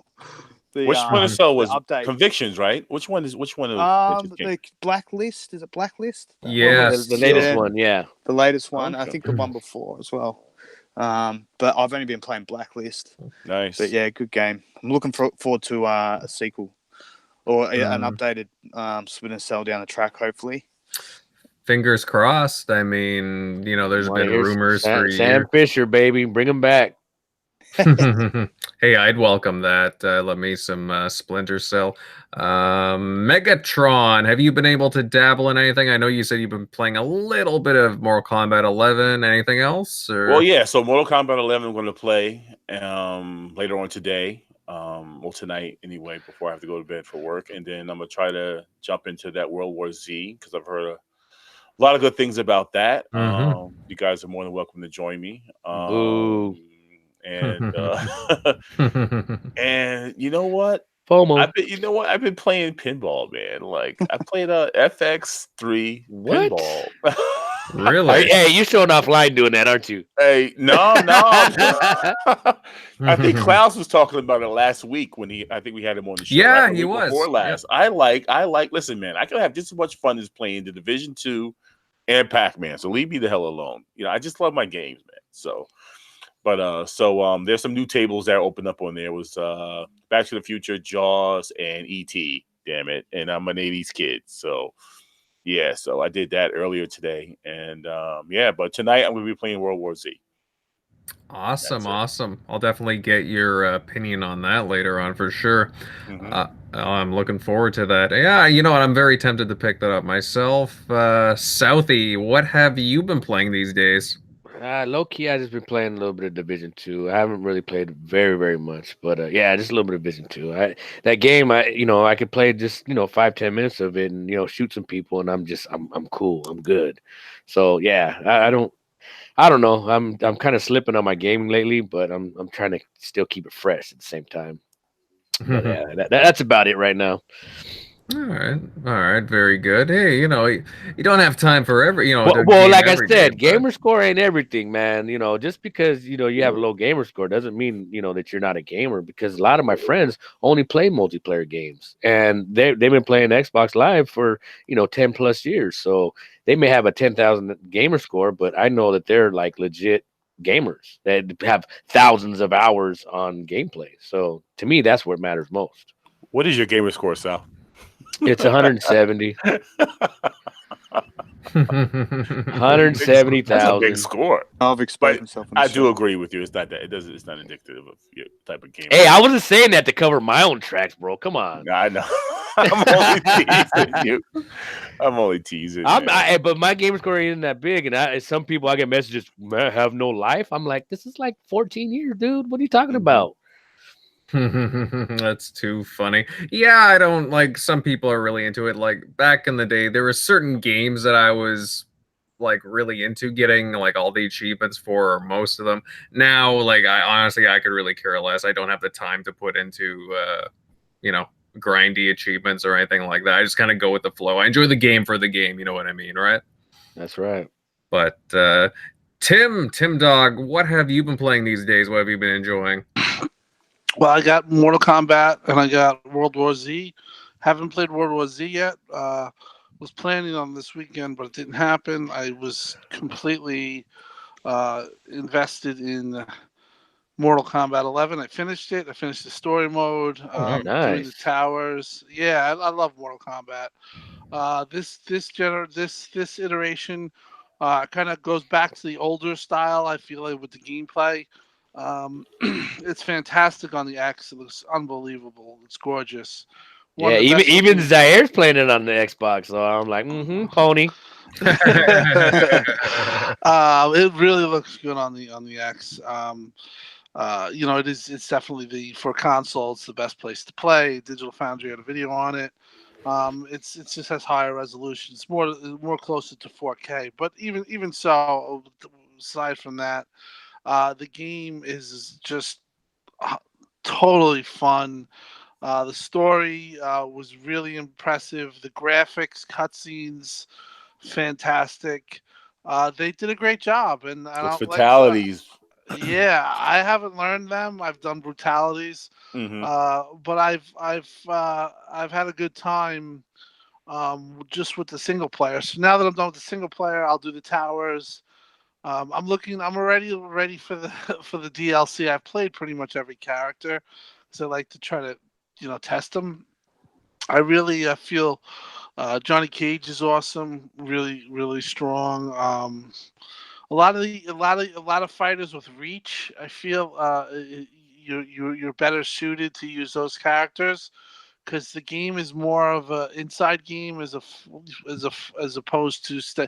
Which Splinter Cell was
update.
Convictions, right? Which one of
the Blacklist, is it Blacklist?
Yes.
The latest one, yeah.
The latest one.
Okay.
I think the one before as well. But I've only been playing Blacklist.
Nice.
But yeah, good game. I'm looking forward to a sequel or an updated Splinter Cell down the track, hopefully.
Fingers crossed. I mean, there's been rumors for
Sam
years.
Fisher, baby, bring him back.
Hey, I'd welcome that. Let me some Splinter Cell. Megatron, have you been able to dabble in anything? I know you said you've been playing a little bit of Mortal Kombat 11. Anything else? Or?
Well, yeah. So Mortal Kombat 11, I'm going to play later on today. Well, tonight anyway, before I have to go to bed for work, and then I'm gonna try to jump into that World War Z because I've heard a lot of good things about that. You guys are more than welcome to join me.
Boo.
And and you know what?
FOMO.
I've been playing pinball, man. Like I played a FX3
What?
pinball.
Really?
Hey, you showing offline doing that, aren't you?
Hey, no. I think Klaus was talking about it last week I think we had him on the show.
Yeah,
right?
he was.
Before last. Yep. I like. Listen, man, I can have just as much fun as playing the Division 2 and Pac-Man. So leave me the hell alone. I just love my games, man. So. But there's some new tables that opened up on there. It was Back to the Future, Jaws, and E.T. Damn it, and I'm an '80s kid, so yeah. So I did that earlier today, and But tonight I'm going to be playing World War Z.
Awesome. I'll definitely get your opinion on that later on for sure. I'm looking forward to that. Yeah, you know what? I'm very tempted to pick that up myself. Southie, what have you been playing these days?
Low key, I just been playing a little bit of Division 2. I haven't really played very, very much, but yeah, just a little bit of Division 2. That game, I could play just 5-10 minutes of it and shoot some people, and I'm cool, I'm good. So yeah, I don't know. I'm kind of slipping on my gaming lately, but I'm trying to still keep it fresh at the same time. But yeah, that's about it right now.
All right, very good. Hey, you don't have time for every,
Well, like I said, gamer score ain't everything, man. Just because you have a low gamer score doesn't mean that you're not a gamer. Because a lot of my friends only play multiplayer games, and they've been playing Xbox Live for 10+ years. So they may have a 10,000 gamer score, but I know that they're like legit gamers that have thousands of hours on gameplay. So to me, that's what matters most.
What is your gamer score, Sal?
It's 170. 170,000.
That's a big score.
I've exposed myself.
I do agree with you. It's not that. It's not indicative of your type of game.
Hey, I wasn't saying that to cover my own tracks, bro. Come on.
I know. I'm only teasing you.
But my gamer score ain't that big, and some people I get messages have no life. I'm like, this is like 14 years, dude. What are you talking about?
That's too funny. Yeah, I don't like. Some people are really into it. Like back in the day, there were certain games that I was like really into getting like all the achievements for, or most of them. Now, like I could really care less. I don't have the time to put into grindy achievements or anything like that. I just kind of go with the flow. I enjoy the game for the game. You know what I mean, right?
That's right.
But Tim Dog, what have you been playing these days? What have you been enjoying?
Well, I got Mortal Kombat and I got World War Z. Haven't played World War Z yet. Was planning on this weekend, but it didn't happen. I was completely invested in Mortal Kombat 11. I finished it. I finished the story mode.
Nice.
Doing the towers. Yeah, I love Mortal Kombat. This iteration kind of goes back to the older style. I feel like with the gameplay. It's fantastic on the X. It looks unbelievable. It's gorgeous.
Even Zaire's playing it on the Xbox, so I'm like, pony.
It really looks good on the X. It's definitely for console. It's the best place to play. Digital Foundry had a video on it. It just has higher resolution. It's more closer to 4K. But even so, aside from that. The game is just totally fun. The story was really impressive. The graphics, cutscenes, fantastic. They did a great job. And
those fatalities.
Yeah, I haven't learned them. I've done brutalities,
Hmm.
but I've had a good time just with the single player. So now that I'm done with the single player, I'll do the towers. I'm already ready for the for the DLC. I've played pretty much every character, so I like to try to test them. I really feel Johnny Cage is awesome, really really strong. A lot of fighters with reach. I feel you're better suited to use those characters because the game is more of a inside game as opposed to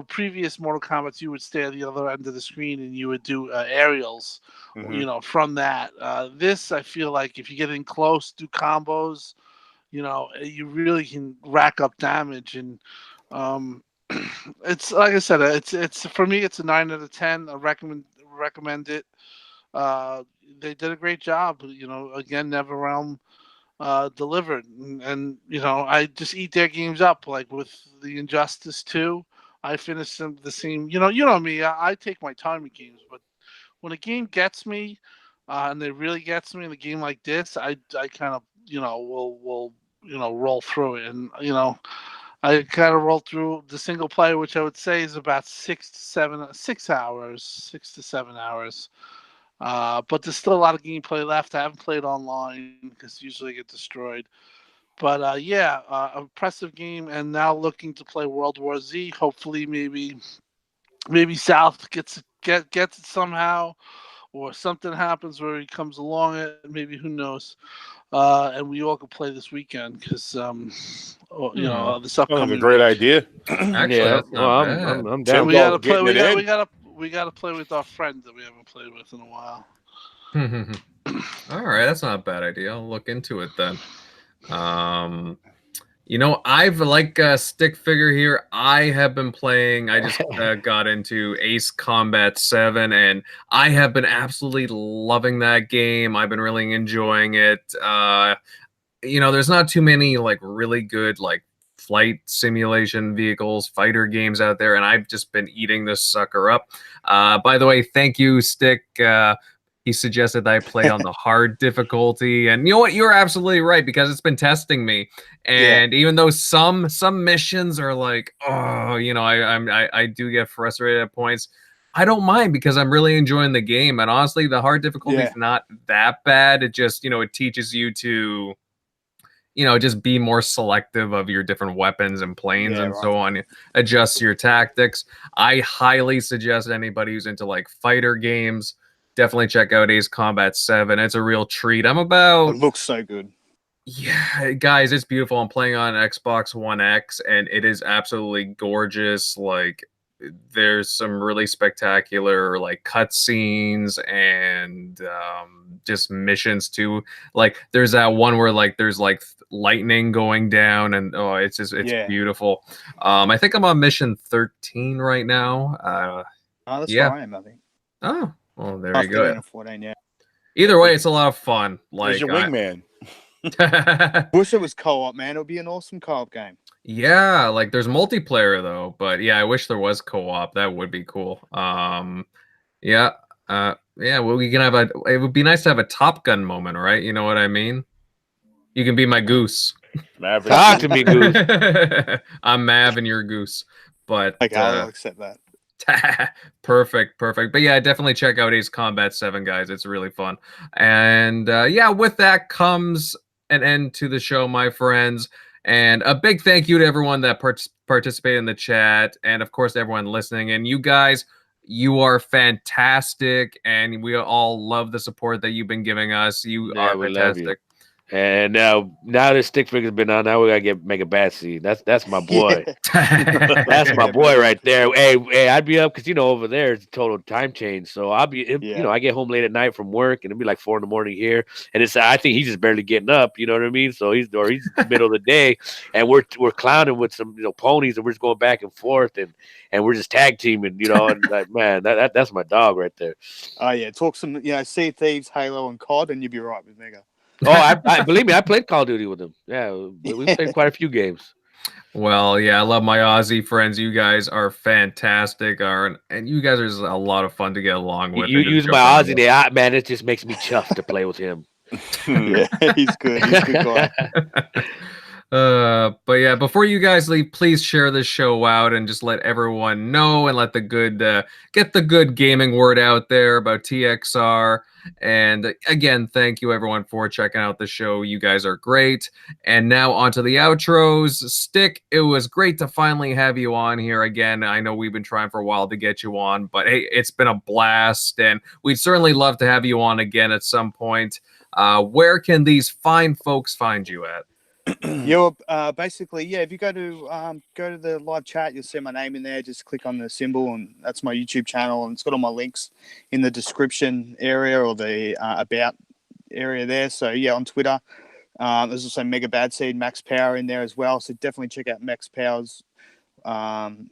previous Mortal Kombat you would stay at the other end of the screen and you would do aerials,
Hmm.
from that. This I feel like if you get in close, do combos, you really can rack up damage and um, it's like I said, it's for me it's a 9 out of 10. I recommend it. Uh, they did a great job. Again, NetherRealm delivered, and I just eat their games up. Like with the Injustice 2, I finished them the same. You know me. I take my time with games, but when a game gets me, and it really gets me in a game like this, I kind of will roll through it, and I kind of rolled through the single player, which I would say is about 6 to 7 hours, 6 to 7 hours. But there's still a lot of gameplay left. I haven't played online because usually I get destroyed. But yeah, impressive game. And now looking to play World War Z. Hopefully, maybe South gets it somehow, or something happens where he comes along it. Maybe who knows? And we all can play this weekend because this
Sounds like a
upcoming
great
week.
idea.
Actually,
Yeah,
that's
well,
not
I'm
bad.
I'm down.
Tim's
We gotta
always
play.
getting it in.
We gotta play with our friend that we haven't played with in a while.
All right, that's not a bad idea. I'll look into it then. Um, I've like stick figure here. I have been playing. I just got into Ace Combat 7, and I have been absolutely loving that game. I've been really enjoying it. There's not too many like really good like flight simulation vehicles, fighter games out there, and I've just been eating this sucker up. By the way, thank you, Stick. He suggested that I play on the hard difficulty, and you know what? You're absolutely right because it's been testing me. And even though some missions are like, oh, I do get frustrated at points. I don't mind because I'm really enjoying the game, and honestly, the hard difficulty is not that bad. It just it teaches you to just be more selective of your different weapons and planes and so on. Adjust your tactics. I highly suggest anybody who's into like fighter games definitely check out Ace Combat 7. It's a real treat. I'm about
It looks so good.
Yeah, guys, it's beautiful. I'm playing on Xbox One X and it is absolutely gorgeous. Like there's some really spectacular like cutscenes and just missions too. Like there's that one where like there's like lightning going down and it's beautiful. I think I'm on mission 13 right now.
That's
yeah.
where I am, I think.
Oh, well, there
Half
you go.
13 or 14, yeah.
Either way, it's a lot of fun.
Where's
Like
your wingman?
Wish it was co-op, man. It would be an awesome co-op game.
Yeah, like there's multiplayer though, but yeah, I wish there was co-op. That would be cool. Yeah, well, we can have it would be nice to have a Top Gun moment, right? You know what I mean? You can be my goose.
Maverick.
Talk to me, Goose.
I'm Mav and you're Goose. But
Okay, I'll accept that.
perfect. But yeah, definitely check out Ace Combat 7, guys. It's really fun. And yeah, with that comes an end to the show, my friends. And a big thank you to everyone that participated in the chat, and of course everyone listening. And you guys, you are fantastic, and we all love the support that you've been giving us. You are fantastic.
And now this stick figure's been on. Now we gotta make a bad seed. That's my boy. That's my boy right there. Hey, I'd be up because over there it's a total time change. So I'll be, I get home late at night from work, and it'll be like 4 a.m. here. And I think he's just barely getting up. You know what I mean? So he's middle of the day, and we're clowning with some ponies, and we're just going back and forth, and we're just tag teaming. And like man, that's my dog right there.
Oh yeah, talk some Sea of Thieves, Halo, and COD, and you'll be right with Mega.
Oh, I believe me, I played Call of Duty with him. Yeah, we played quite a few games.
Well, yeah, I love my Aussie friends. You guys are fantastic, and you guys are just a lot of fun to get along with.
You
and just
use
joke
my
around
Aussie
with.
there, man. It just makes me chuffed to play with him.
Yeah, he's good. He's a good guy.
But yeah, before you guys leave, please share this show out and just let everyone know and let the good get the good gaming word out there about TXR. And again, thank you everyone for checking out the show. You guys are great. And now onto the outros. Stick, it was great to finally have you on here again. I know we've been trying for a while to get you on, but hey, it's been a blast, and we'd certainly love to have you on again at some point. Where can these fine folks find you at?
Basically, yeah. If you go to the live chat, you'll see my name in there. Just click on the symbol, and that's my YouTube channel, and it's got all my links in the description area or the about area there. So yeah, on Twitter, there's also Mega Bad Seed, Max Power in there as well. So definitely check out Max Power's.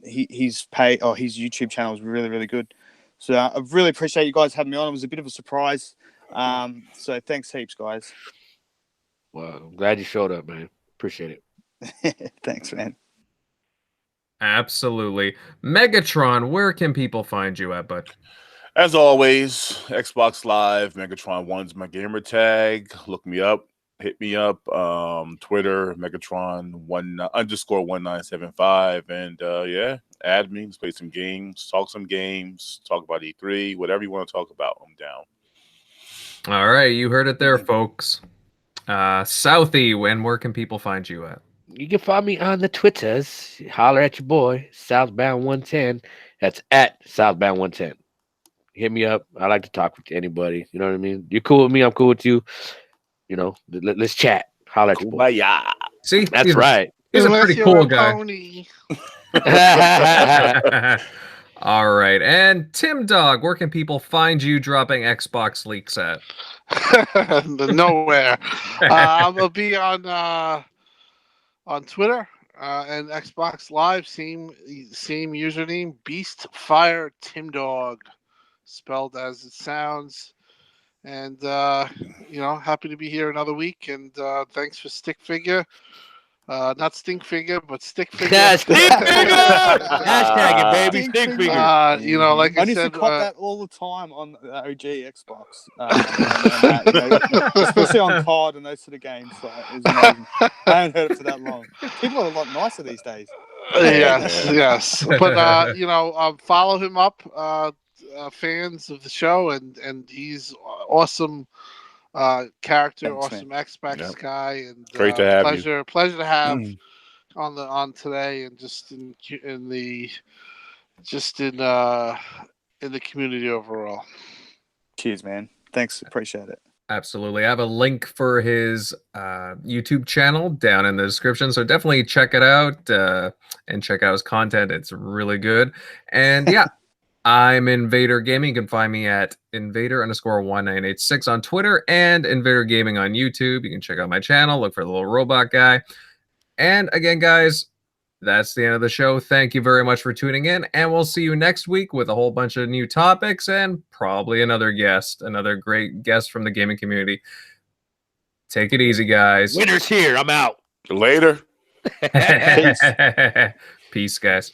His YouTube channel is really, really good. So I really appreciate you guys having me on. It was a bit of a surprise. So thanks heaps, guys.
Well, I'm glad you showed up, man. Appreciate
it. Thanks, man.
Absolutely. Megatron, where can people find you at, bud?
As always, Xbox Live, Megatron 1's my gamer tag. Look me up. Hit me up. Twitter, Megatron _1975. And yeah, add me. Let's play some games, talk about E3, whatever you want to talk about. I'm down.
All right, you heard it there, folks. Southie, where can people find you at?
You can find me on the Twitters. Holler at your boy, Southbound 110. That's at Southbound 110. Hit me up. I like to talk with anybody. You know what I mean? You're cool with me. I'm cool with you. You know, let's chat. Holler at your boy.
Yeah.
See,
that's right.
He's a pretty cool guy. All right. And Tim Dog, where can people find you dropping Xbox leaks at?
Nowhere. I'll be on Twitter and Xbox Live. Same username, Beastfire Tim Dog, spelled as it sounds. And happy to be here another week. And thanks for Stickfiga. Not Stinkfiga, but Stickfiga.
Yeah, Stickfiga! Hashtag it, baby.
Stickfiga. Like I
used
said,
to cop that all the time on the OG Xbox, especially on COD and those sort of games. So it was amazing. I haven't heard it for that long. People are a lot nicer these days.
Yes. But follow him up. Fans of the show, and he's awesome. Character,
Thanks,
awesome Xbox guy, and
great to have
pleasure to have on today, and just in the community overall.
Cheers, man. Thanks, appreciate it.
Absolutely. I have a link for his YouTube channel down in the description, so definitely check it out and check out his content. It's really good. And yeah. I'm Invader Gaming. You can find me at Invader_1986 on Twitter and Invader Gaming on YouTube. You can check out my channel, look for the little robot guy. And again, guys, that's the end of the show. Thank you very much for tuning in, and we'll see you next week with a whole bunch of new topics and probably another great guest from the gaming community. Take it easy, guys.
Winter's here. I'm out.
Later.
Peace.
Peace, guys.